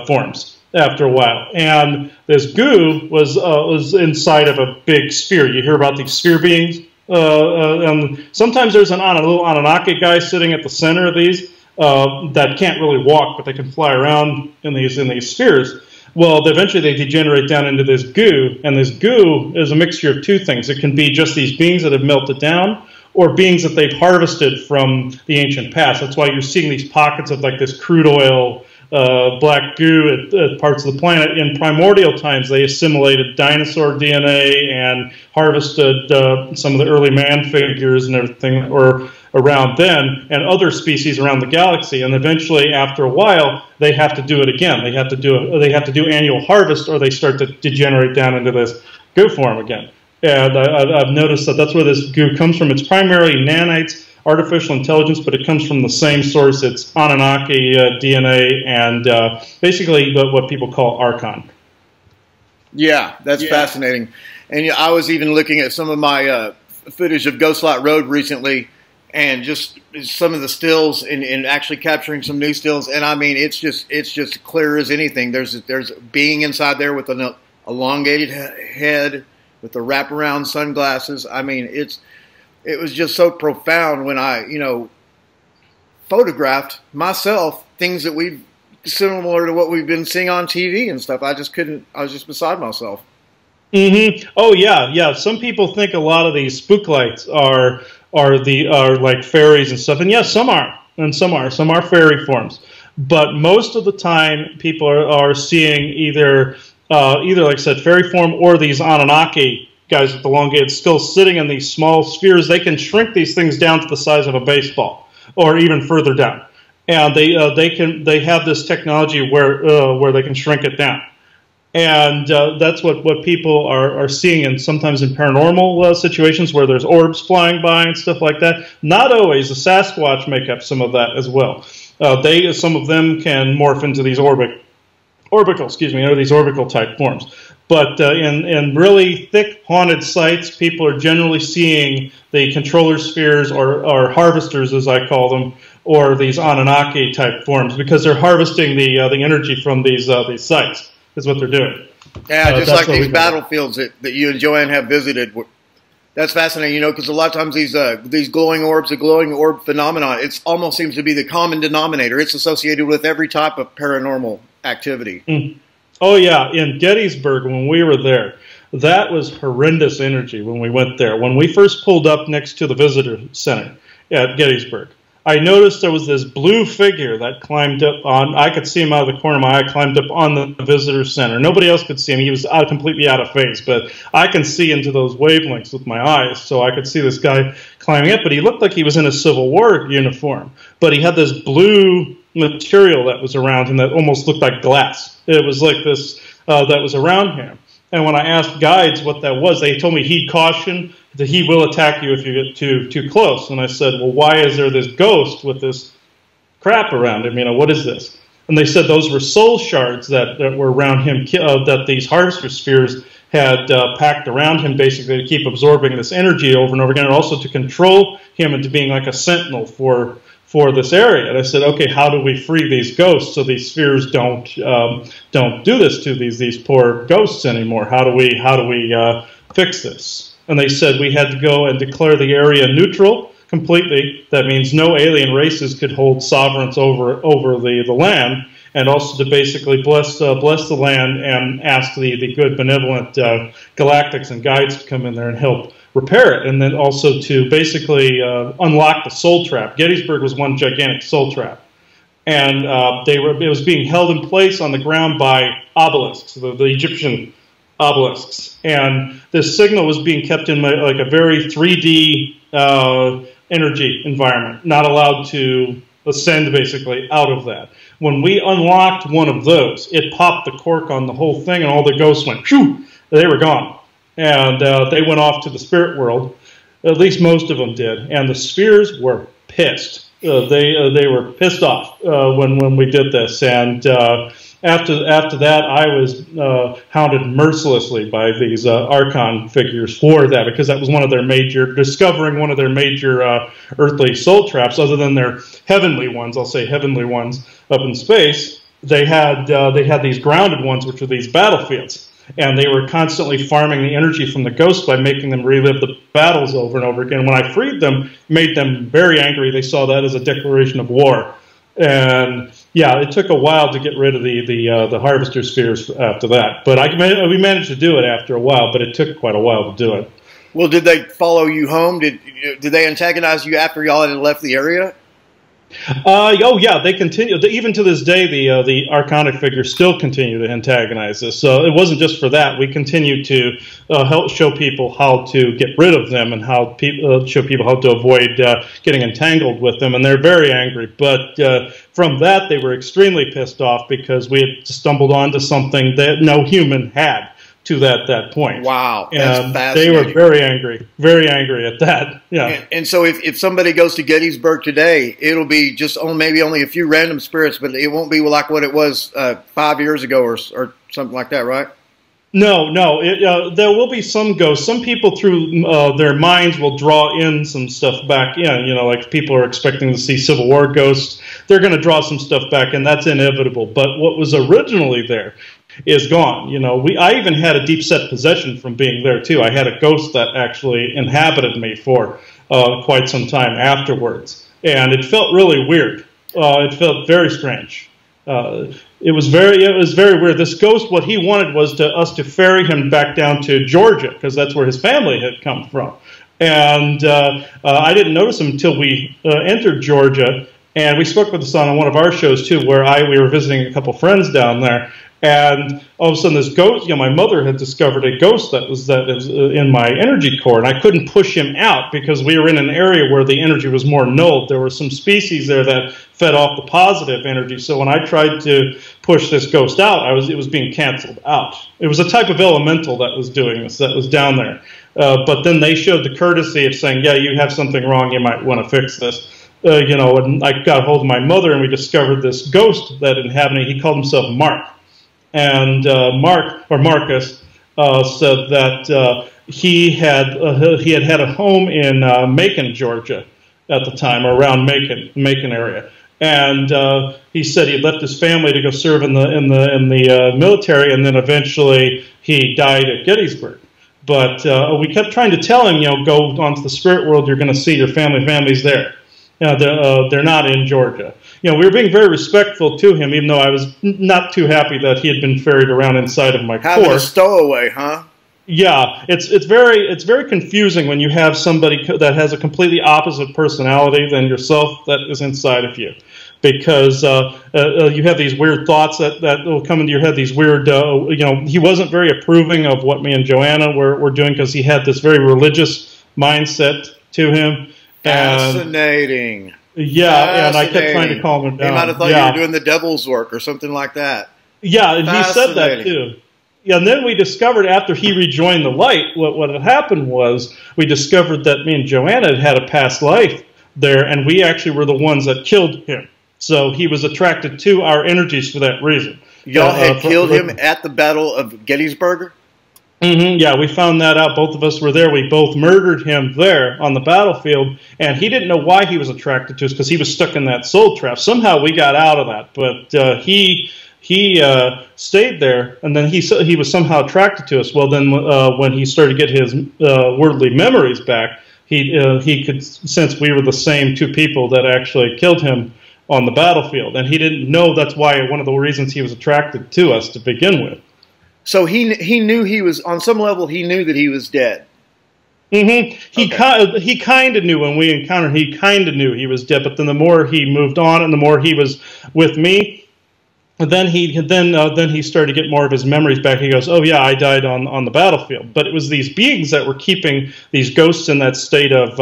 forms after a while. And this goo was inside of a big sphere. You hear about these sphere beings? And sometimes there's a little Anunnaki guy sitting at the center of these that can't really walk, but they can fly around in these spheres. Well, eventually they degenerate down into this goo, and this goo is a mixture of two things. It can be just these beings that have melted down, or beings that they've harvested from the ancient past. That's why you're seeing these pockets of like this crude oil, black goo at parts of the planet. In primordial times, they assimilated dinosaur DNA and harvested some of the early man figures and everything, or around then, and other species around the galaxy. And eventually, after a while, they have to do it again. They have to do annual harvest, or they start to degenerate down into this goo form again. And I've noticed that that's where this goo comes from. It's primarily nanites, artificial intelligence, but it comes from the same source. It's Anunnaki DNA and basically what people call Archon. Yeah, that's fascinating. And I was even looking at some of my footage of Ghostlight Road recently, and just some of the stills and actually capturing some new stills. And I mean, it's just clear as anything. There's a being inside there with an elongated head with the wraparound sunglasses. I mean, it was just so profound when I, photographed myself things that similar to what we've been seeing on TV and stuff. I was just beside myself. Mm-hmm. Oh yeah. Some people think a lot of these spook lights are like fairies and stuff, and yes, some are, and some are fairy forms. But most of the time, people are seeing either like I said, fairy form, or these Anunnaki guys with the elongated skulls sitting in these small spheres. They can shrink these things down to the size of a baseball, or even further down. And they have this technology where they can shrink it down. And that's what people are seeing, and sometimes in paranormal situations where there's orbs flying by and stuff like that. Not always. The Sasquatch make up some of that as well. Some of them can morph into these these orbital type forms. But in really thick haunted sites, people are generally seeing the controller spheres or harvesters, as I call them, or these Anunnaki type forms, because they're harvesting the energy from these sites. Is what they're doing. Yeah, just like these battlefields that you and Joanne have visited. That's fascinating, because a lot of times these glowing orbs, the glowing orb phenomenon, it almost seems to be the common denominator. It's associated with every type of paranormal activity. Mm. Oh, yeah. In Gettysburg, when we were there, that was horrendous energy when we went there. When we first pulled up next to the visitor center at Gettysburg, I noticed there was this blue figure that climbed up on, I could see him out of the corner of my eye, climbed up on the visitor center. Nobody else could see him. He was completely out of phase, but I can see into those wavelengths with my eyes, so I could see this guy climbing up, but he looked like he was in a Civil War uniform, but he had this blue material that was around him that almost looked like glass. It was like this that was around him. And when I asked guides what that was, they told me heed caution, that he will attack you if you get too close. And I said, well, why is there this ghost with this crap around him? You know, what is this? And they said those were soul shards that were around him, that these harvester spheres had packed around him, basically to keep absorbing this energy over and over again, and also to control him into being like a sentinel for this area. And I said, okay, how do we free these ghosts so these spheres don't do this to these poor ghosts anymore? How do we fix this? And they said we had to go and declare the area neutral completely. That means no alien races could hold sovereigns over the land, and also to basically bless the land and ask the good benevolent galactics and guides to come in there and help repair it, and then also to basically unlock the soul trap. Gettysburg was one gigantic soul trap, and it was being held in place on the ground by obelisks, the Egyptian obelisks, and this signal was being kept in like a very 3D energy environment, not allowed to ascend basically out of that. When we unlocked one of those, it popped the cork on the whole thing, and all the ghosts went, shoo, they were gone. And they went off to the spirit world. At least most of them did. And the spheres were pissed. They were pissed off when we did this. And after that, I was hounded mercilessly by these Archon figures for that, because that was discovering one of their major earthly soul traps, other than their heavenly ones. I'll say heavenly ones up in space. They had these grounded ones, which were these battlefields. And they were constantly farming the energy from the ghosts by making them relive the battles over and over again. When I freed them, made them very angry. They saw that as a declaration of war. And yeah, it took a while to get rid of the harvester spheres after that. But we managed to do it after a while, but it took quite a while to do it. Well, did they follow you home? Did they antagonize you after y'all had left the area? Oh yeah, they continue. Even to this day, the Archonic figures still continue to antagonize us. So it wasn't just for that. We continue to help show people how to get rid of them, and how show people how to avoid getting entangled with them. And they're very angry. But from that, they were extremely pissed off because we had stumbled onto something that no human had to that point. Wow, and they were very angry at that. Yeah. And so if somebody goes to Gettysburg today, it'll be just maybe only a few random spirits, but it won't be like what it was 5 years ago or something like that, right? No. There will be some ghosts. Some people through their minds will draw in some stuff back in. You know, like people are expecting to see Civil War ghosts. They're going to draw some stuff back in. That's inevitable. But what was originally there is gone. You know, I even had a deep set possession from being there too. I had a ghost that actually inhabited me for quite some time afterwards, and it felt really weird. It felt very strange. It was very weird. This ghost, what he wanted was us to ferry him back down to Georgia, because that's where his family had come from. And I didn't notice him until we entered Georgia, and we spoke with this on one of our shows too, where we were visiting a couple friends down there. And all of a sudden, this ghost, my mother had discovered a ghost that was in my energy core, and I couldn't push him out because we were in an area where the energy was more null. There were some species there that fed off the positive energy. So when I tried to push this ghost out, it was being canceled out. It was a type of elemental that was doing this, that was down there. But then they showed the courtesy of saying, yeah, you have something wrong, you might want to fix this. And I got a hold of my mother, and we discovered this ghost that inhabited. He called himself Mark. And Marcus said that he had a home in Macon, Georgia, at the time, or around Macon area. And he said he left his family to go serve in the military, and then eventually he died at Gettysburg. But we kept trying to tell him, go onto the spirit world. You're going to see your family's there. They're not in Georgia. We were being very respectful to him, even though I was not too happy that he had been ferried around inside of my core. Having a stowaway, huh? Yeah, it's very confusing when you have somebody that has a completely opposite personality than yourself that is inside of you, because you have these weird thoughts that will come into your head. These weird, he wasn't very approving of what me and Joanna were doing because he had this very religious mindset to him. Fascinating. Yeah, and I kept trying to calm him down. He might have thought you were doing the devil's work or something like that. Yeah, and he said that too. Yeah, and then we discovered after he rejoined the light, what had happened was we discovered that me and Joanna had a past life there, and we actually were the ones that killed him. So he was attracted to our energies for that reason. Y'all had killed him at the Battle of Gettysburg? Mm-hmm, yeah, we found that out. Both of us were there. We both murdered him there on the battlefield, and he didn't know why he was attracted to us because he was stuck in that soul trap. Somehow we got out of that, but he stayed there, and then he was somehow attracted to us. Well, then when he started to get his worldly memories back, he could sense we were the same two people that actually killed him on the battlefield, and he didn't know that's why one of the reasons he was attracted to us to begin with. So he knew he was, on some level, he knew that he was dead. Mm-hmm. He kind of knew when we encountered. He kind of knew he was dead, but then the more he moved on and the more he was with me, then he started to get more of his memories back. He goes, "Oh yeah, I died on the battlefield." But it was these beings that were keeping these ghosts in that state of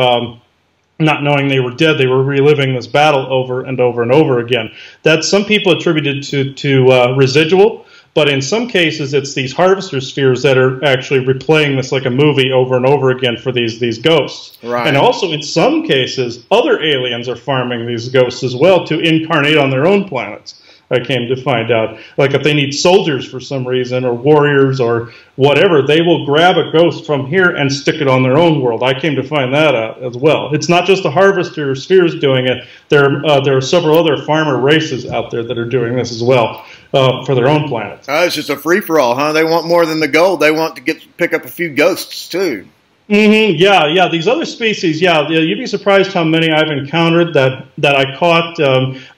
not knowing they were dead. They were reliving this battle over and over and over again. That some people attributed to residual. But in some cases, it's these harvester spheres that are actually replaying this like a movie over and over again for these ghosts. Right. And also, in some cases, other aliens are farming these ghosts as well to incarnate on their own planets. I came to find out. Like if they need soldiers for some reason, or warriors, or whatever, they will grab a ghost from here and stick it on their own world. I came to find that out as well. It's not just the harvester spheres doing it. There are several other farmer races out there that are doing this as well. For their own planets. It's just a free-for-all, huh? They want more than the gold. They want to pick up a few ghosts, too. Mm-hmm. Yeah. These other species, you'd be surprised how many I've encountered that I caught.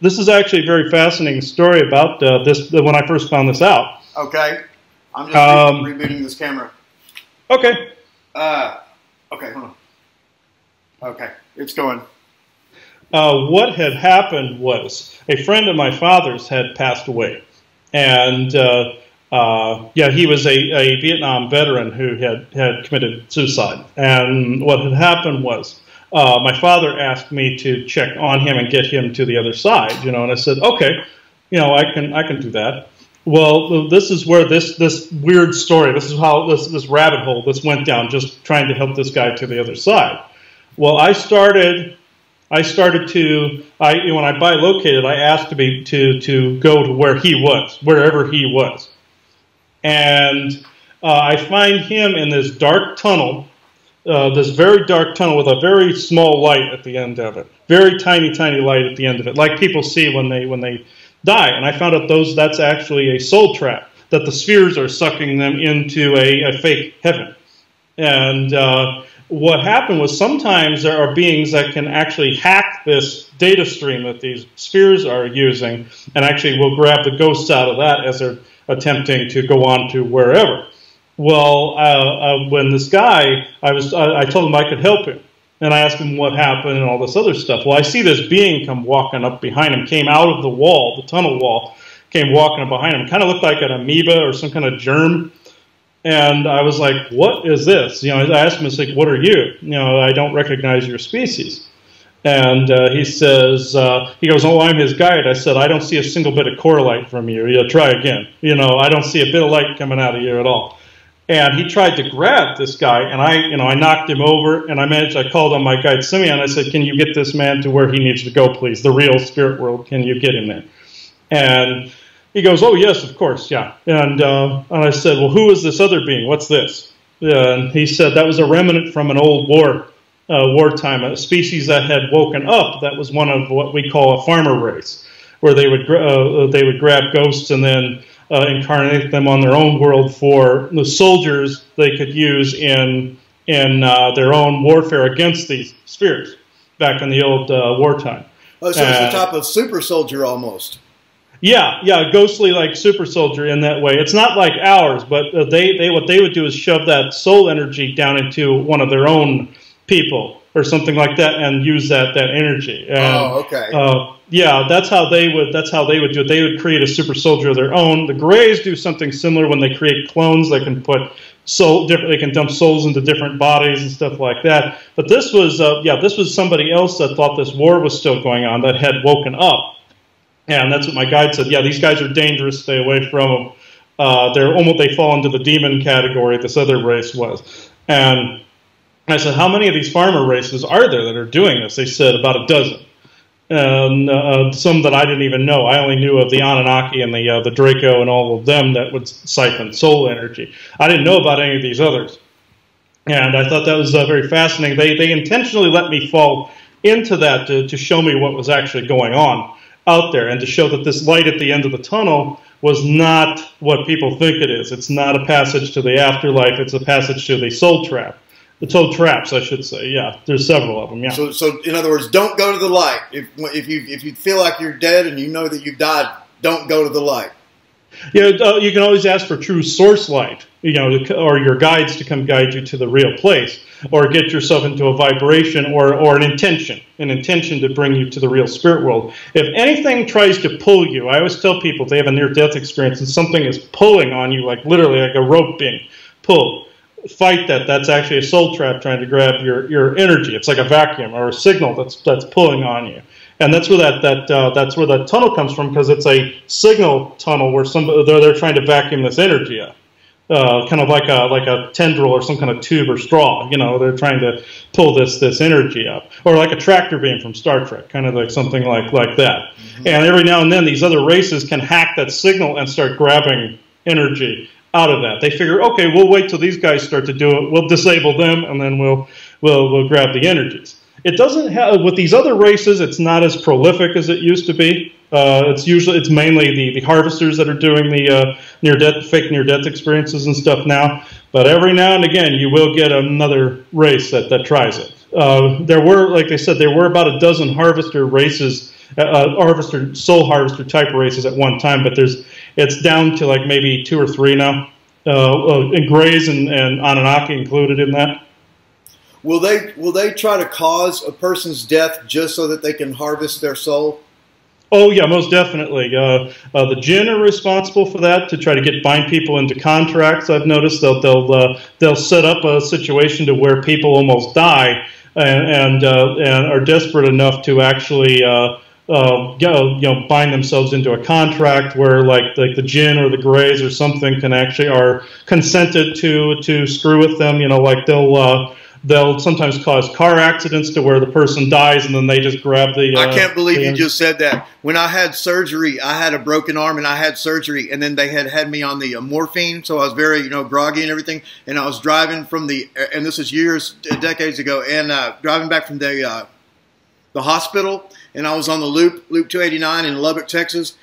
This is actually a very fascinating story about this when I first found this out. Okay. I'm just rebooting this camera. Okay. Okay, hold on. Okay, it's going. What had happened was a friend of my father's had passed away. And, he was a Vietnam veteran who had committed suicide. And what had happened was my father asked me to check on him and get him to the other side, and I said, okay, I can do that. Well, this is where this weird story, this is how this rabbit hole, this went down, just trying to help this guy to the other side. Well, I started to, when I bilocated, I asked to go to where he was, wherever he was. And I find him in this dark tunnel, this very dark tunnel with a very small light at the end of it. Very tiny, tiny light at the end of it, like people see when they die. And I found out that's actually a soul trap, that the spheres are sucking them into a fake heaven. And what happened was sometimes there are beings that can actually hack this data stream that these spheres are using and actually will grab the ghosts out of that as they're attempting to go on to wherever. Well, when this guy, I told him I could help him. And I asked him what happened and all this other stuff. Well, I see this being come walking up behind him, came out of the wall, the tunnel wall, came walking up behind him. Kind of looked like an amoeba or some kind of germ. And I was like, what is this? I asked him, I was like, what are you? I don't recognize your species. And he says, he goes, oh, I'm his guide. I said, I don't see a single bit of core light from you. Try again. I don't see a bit of light coming out of you at all. And he tried to grab this guy, and I knocked him over, and I called on my guide, Simeon. I said, can you get this man to where he needs to go, please? The real spirit world, can you get him there? And he goes, oh, yes, of course, yeah. And I said, well, who is this other being? What's this? And he said that was a remnant from an old wartime, a species that had woken up. That was one of what we call a farmer race, where they would grab ghosts and then incarnate them on their own world for the soldiers they could use in their own warfare against these spirits back in the old wartime. Oh, so it's the type of super soldier almost. Yeah, ghostly like super soldier in that way. It's not like ours, but what they would do is shove that soul energy down into one of their own people or something like that, and use that energy. And, okay. yeah, that's how they would do it. They would create a super soldier of their own. The Greys do something similar when they create clones. They can put they can dump souls into different bodies and stuff like that. But this was this was somebody else that thought this war was still going on, that had woken up. And that's what my guide said. Yeah, these guys are dangerous. Stay away from them. They fall into the demon category. This other race was. And I said, how many of these farmer races are there that are doing this? They said about a dozen. And some that I didn't even know. I only knew of the Anunnaki and the Draco and all of them that would siphon soul energy. I didn't know about any of these others. And I thought that was very fascinating. They intentionally let me fall into that to show me what was actually going on out there, and to show that this light at the end of the tunnel was not what people think it is. It's not a passage to the afterlife. It's a passage to the soul trap. The soul traps, I should say. Yeah, there's several of them. Yeah. So in other words, don't go to the light. If you feel like you're dead and you know that you died, don't go to the light. Yeah, you can always ask for true source light, or your guides to come guide you to the real place, or get yourself into a vibration or an intention to bring you to the real spirit world. If anything tries to pull you, I always tell people, if they have a near-death experience and something is pulling on you, like literally like a rope being pulled, fight that. That's actually a soul trap trying to grab your energy. It's like a vacuum or a signal that's pulling on you. And that's where that's where that tunnel comes from, because it's a signal tunnel where they're trying to vacuum this energy up, kind of like a tendril or some kind of tube or straw. They're trying to pull this energy up, or like a tractor beam from Star Trek, kind of like something like that. Mm-hmm. And every now and then, these other races can hack that signal and start grabbing energy out of that. They figure, okay, we'll wait till these guys start to do it. We'll disable them, and then we'll grab the energies. It doesn't have, with these other races, it's not as prolific as it used to be. It's mainly the harvesters that are doing the fake near-death experiences and stuff now. But every now and again, you will get another race that tries it. There were, like I said, there were about a dozen harvester races, soul harvester type races at one time. But it's down to like maybe 2 or 3 now. And Greys and Anunnaki included in that. Will they try to cause a person's death just so that they can harvest their soul? Oh yeah, most definitely. The jinn are responsible for that, to try to bind people into contracts. I've noticed they'll set up a situation to where people almost die and are desperate enough to actually bind themselves into a contract where like the jinn or the Greys or something are consented to screw with them. Like they'll sometimes cause car accidents to where the person dies and then they just grab the... I can't believe you just said that. When I had surgery, I had a broken arm and I had surgery, and then they had me on the morphine, so I was very, groggy and everything, and I was driving from and this is decades ago, and driving back from the hospital, and I was on the Loop 289 in Lubbock, Texas,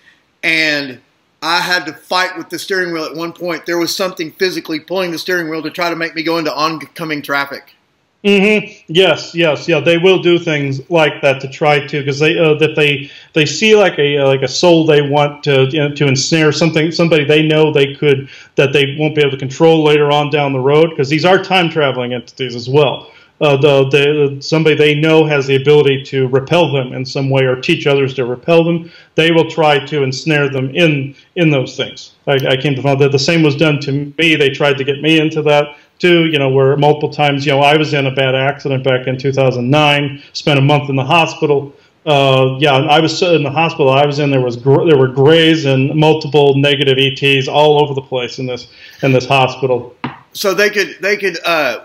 and I had to fight with the steering wheel at one point. There was something physically pulling the steering wheel to try to make me go into oncoming traffic. Mm-hmm. Yes, yeah. They will do things like that to try to, because they see like a soul they want to ensnare somebody they know that they won't be able to control later on down the road, because these are time traveling entities as well. Somebody they know has the ability to repel them in some way or teach others to repel them. They will try to ensnare them in those things. I came to find that the same was done to me. They tried to get me into that too, where multiple times, I was in a bad accident back in 2009, spent a month in the hospital. I was in the hospital I was in. There were Greys and multiple negative ETs all over the place in this hospital. So they could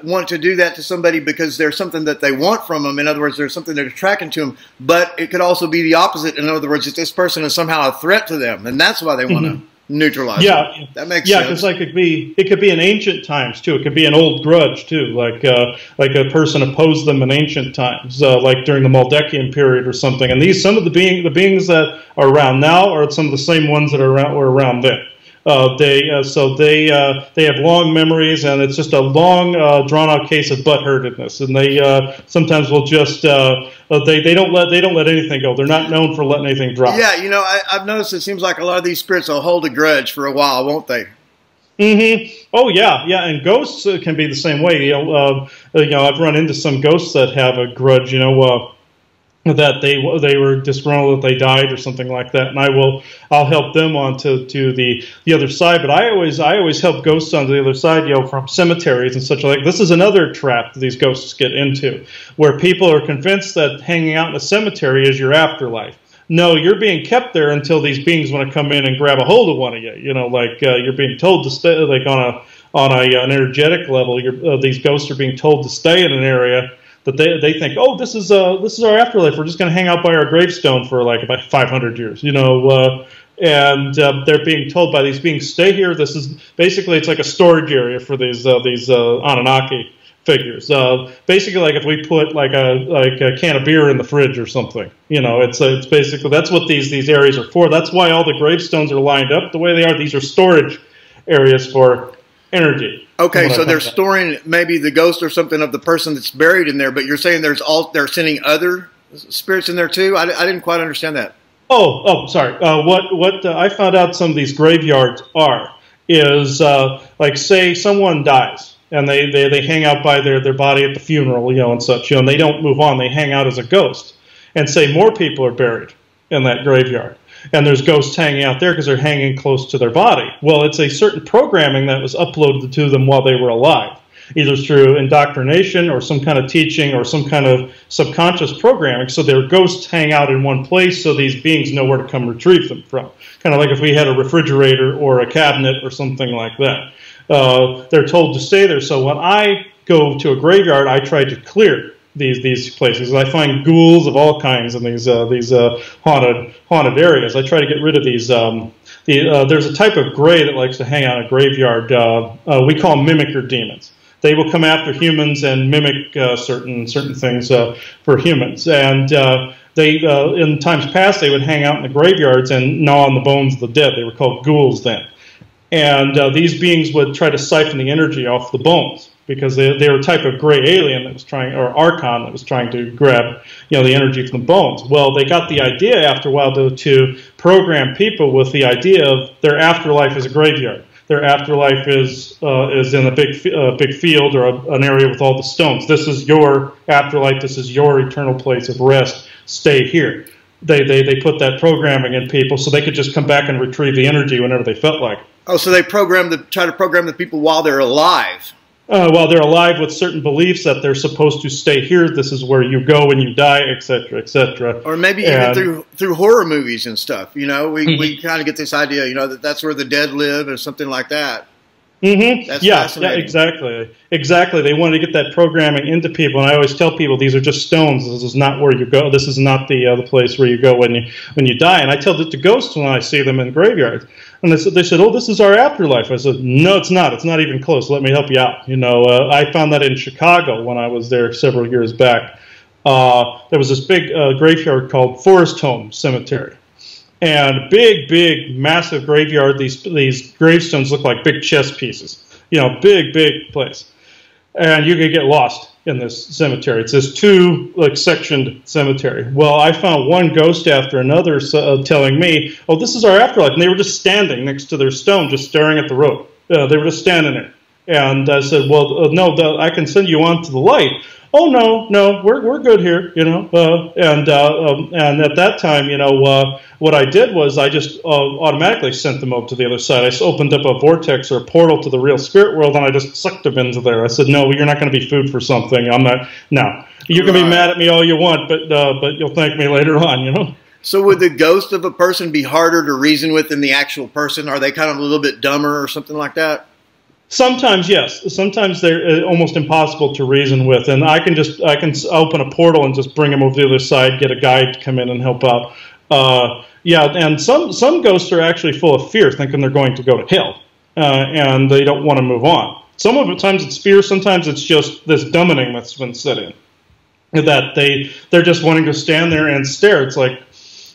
want to do that to somebody because there's something that they want from them. In other words, there's something they're attracting to them. But it could also be the opposite. In other words, that this person is somehow a threat to them, and that's why they want to neutralize them. That makes sense. Yeah, because like it could be in ancient times too. It could be an old grudge too, like a person opposed them in ancient times, like during the Maldekian period or something. And some of the beings that are around now are some of the same ones that were around then. They have long memories, and it's just a long, drawn-out case of butthurtedness. And they sometimes will just They don't let anything go. They're not known for letting anything drop. Yeah, you know, I've noticed it seems like a lot of these spirits will hold a grudge for a while, won't they? Oh yeah, and ghosts can be the same way. I've run into some ghosts that have a grudge. That they were disgruntled that they died or something like that, and I'll help them on to the other side. But I always help ghosts on the other side, from cemeteries and such like. This is another trap that these ghosts get into, where people are convinced that hanging out in a cemetery is your afterlife. No, you're being kept there until these beings want to come in and grab a hold of one of you. You're being told to stay, like on an energetic level. These ghosts are being told to stay in an area that they think, oh, this is our afterlife. We're just going to hang out by our gravestone for like about 500 years, and they're being told by these beings, stay here. This is basically, it's like a storage area for these Anunnaki figures. Basically, like if we put like a can of beer in the fridge or something, it's basically, that's what these areas are for. That's why all the gravestones are lined up the way they are. These are storage areas for energy. Okay, so they're storing maybe the ghost or something of the person that's buried in there, but you're saying they're sending other spirits in there too? I didn't quite understand that. Oh, sorry. What I found out some of these graveyards is like, say someone dies and they hang out by their body at the funeral, and such, and they don't move on. They hang out as a ghost, and say more people are buried in that graveyard. And there's ghosts hanging out there because they're hanging close to their body. Well, it's a certain programming that was uploaded to them while they were alive, either through indoctrination or some kind of teaching or some kind of subconscious programming. So their ghosts hang out in one place so these beings know where to come retrieve them from. Kind of like if we had a refrigerator or a cabinet or something like that. They're told to stay there. So when I go to a graveyard, I try to clear these places. I find ghouls of all kinds in these haunted areas. I try to get rid of these. There's a type of gray that likes to hang out in a graveyard. We call them mimicker demons. They will come after humans and mimic certain things for humans. And they in times past they would hang out in the graveyards and gnaw on the bones of the dead. They were called ghouls then. And these beings would try to siphon the energy off the bones, because they were a type of gray alien that was trying, or archon that was trying to grab, the energy from the bones. Well, they got the idea after a while to program people with the idea of their afterlife is a graveyard. Their afterlife is in a big field or an area with all the stones. This is your afterlife. This is your eternal place of rest. Stay here. They put that programming in people so they could just come back and retrieve the energy whenever they felt like. Oh, so they try to program the people while they're alive. While they're alive with certain beliefs that they're supposed to stay here, this is where you go when you die, etc., etc. Or maybe even through horror movies and stuff. We kind of get this idea, that's where the dead live or something like that. That's fascinating. Yeah, exactly. They wanted to get that programming into people, and I always tell people these are just stones. This is not where you go. This is not the place where you go when you die. And I tell that to ghosts when I see them in graveyards. And they said, oh, this is our afterlife. I said, no, it's not. It's not even close. Let me help you out. I found that in Chicago when I was there several years back. There was this big graveyard called Forest Home Cemetery. And big, massive graveyard. These gravestones look like big chess pieces. Big place. And you could get lost in this cemetery. It's this sectioned cemetery. Well, I found one ghost after another telling me, oh, this is our afterlife. And they were just standing next to their stone, just staring at the road. They were just standing there. And I said, well, no, I can send you on to the light. Oh, no, we're good here, and at that time, what I did was I just automatically sent them over to the other side. I just opened up a vortex or a portal to the real spirit world, and I just sucked them into there. I said, no, you're not going to be food for something. I'm not. No, you can be mad at me all you want, but you'll thank me later on, So would the ghost of a person be harder to reason with than the actual person? Are they kind of a little bit dumber or something like that? Sometimes, yes. Sometimes they're almost impossible to reason with, and I can open a portal and just bring them over to the other side, get a guide to come in and help out. And some ghosts are actually full of fear, thinking they're going to go to hell, and they don't want to move on. Sometimes it's fear, sometimes it's just this dumbing that's been set in, that they're just wanting to stand there and stare. It's like,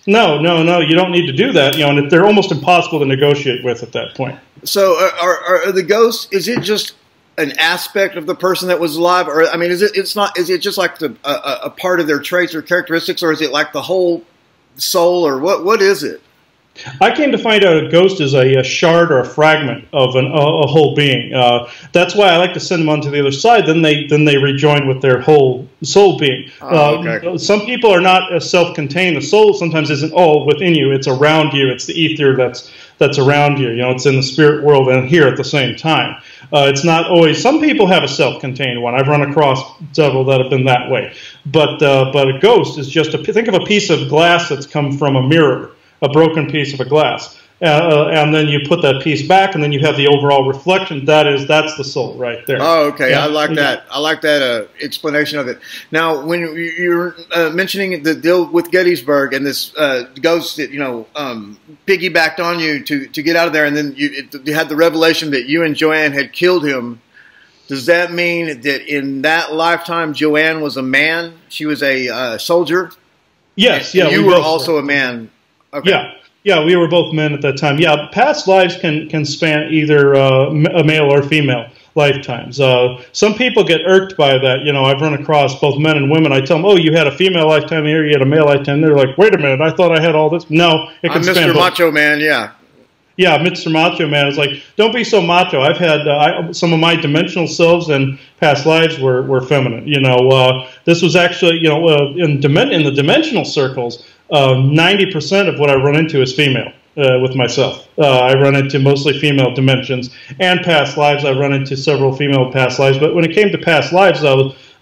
no, you don't need to do that, and they're almost impossible to negotiate with at that point. So are the ghosts, is it just an aspect of the person that was alive, or I mean, is it? It's not. Is it just like a part of their traits or characteristics, or is it like the whole soul, or what? What is it? I came to find out a ghost is a shard or a fragment of a whole being. That's why I like to send them on to the other side. Then they rejoin with their whole soul being. Okay. Some people are not self-contained. The soul sometimes isn't all within you. It's around you. It's the ether that's around you. You know, it's in the spirit world and here at the same time. It's not always. Some people have a self-contained one. I've run across several that have been that way. But a ghost is just think of a piece of glass that's come from a mirror. A broken piece of a glass, and then you put that piece back, and then you have the overall reflection. That's the soul right there. Oh, okay. Yeah. I like that. I like that explanation of it. Now, when you're mentioning the deal with Gettysburg and this ghost that piggybacked on you to get out of there, and then you had the revelation that you and Joanne had killed him. Does that mean that in that lifetime, Joanne was a man? She was a soldier. Yes. And you were also a man. Okay. Yeah, we were both men at that time. Yeah, past lives can span either a male or female lifetimes. Some people get irked by that. You know, I've run across both men and women. I tell them, "Oh, you had a female lifetime here, you had a male lifetime." They're like, "Wait a minute, I thought I had all this." No, it can span Mr. both. Macho Man, yeah. Yeah, Mr. Macho Man is like, don't be so macho. I've had some of my dimensional selves and past lives were feminine. You know, this was actually, in the dimensional circles, 90% of what I run into is female with myself. I run into mostly female dimensions and past lives. I run into several female past lives. But when it came to past lives,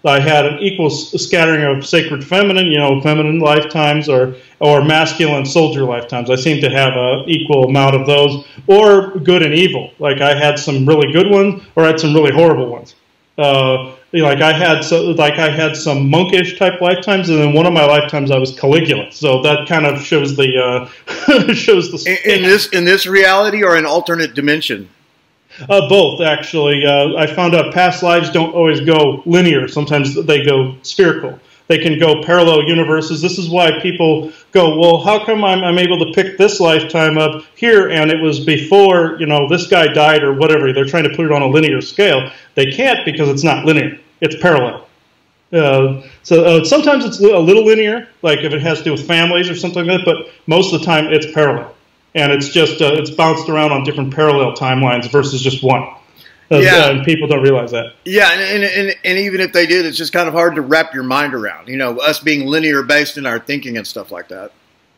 I had an equal scattering of sacred feminine, feminine lifetimes or masculine soldier lifetimes. I seem to have an equal amount of those, or good and evil. Like I had some really good ones, or I had some really horrible ones. Like I had some monkish type lifetimes, and then one of my lifetimes I was Caligula. So that kind of shows the in this reality or an alternate dimension. Both, actually. I found out past lives don't always go linear. Sometimes they go spherical. They can go parallel universes. This is why people go, well, how come I'm able to pick this lifetime up here and it was before, this guy died or whatever. They're trying to put it on a linear scale. They can't because it's not linear. It's parallel. So sometimes it's a little linear, like if it has to do with families or something like that, but most of the time it's parallel. And it's just it's bounced around on different parallel timelines versus just one. And people don't realize that. Yeah, and even if they did, it's just kind of hard to wrap your mind around. Us being linear based in our thinking and stuff like that.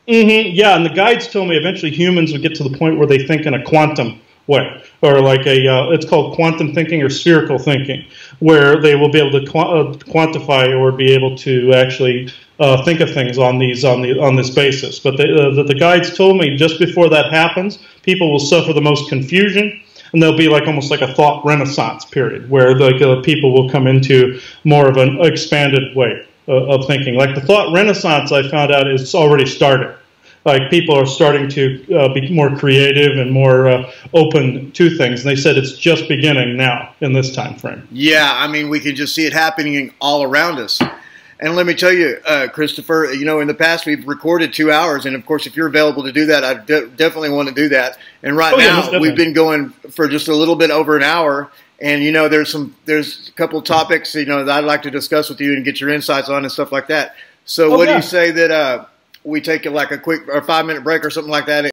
Mm-hmm. Yeah, and the guides told me eventually humans would get to the point where they think in a quantum way, or like it's called quantum thinking or spherical thinking, where they will be able to quantify or be able to actually think of things on this basis. But the guides told me just before that happens, people will suffer the most confusion, and there'll be almost like a thought renaissance period where people will come into more of an expanded way of thinking. Like the thought renaissance, I found out is already started. Like people are starting to be more creative and more open to things. And they said it's just beginning now in this time frame. Yeah, I mean, we can just see it happening all around us. And let me tell you, Christopher, in the past we've recorded 2 hours. And, of course, if you're available to do that, I definitely want to do that. And right now we've been going for just a little bit over an hour. And, there's a couple of topics, that I'd like to discuss with you and get your insights on and stuff like that. So what do you say that we take a quick or 5-minute break or something like that?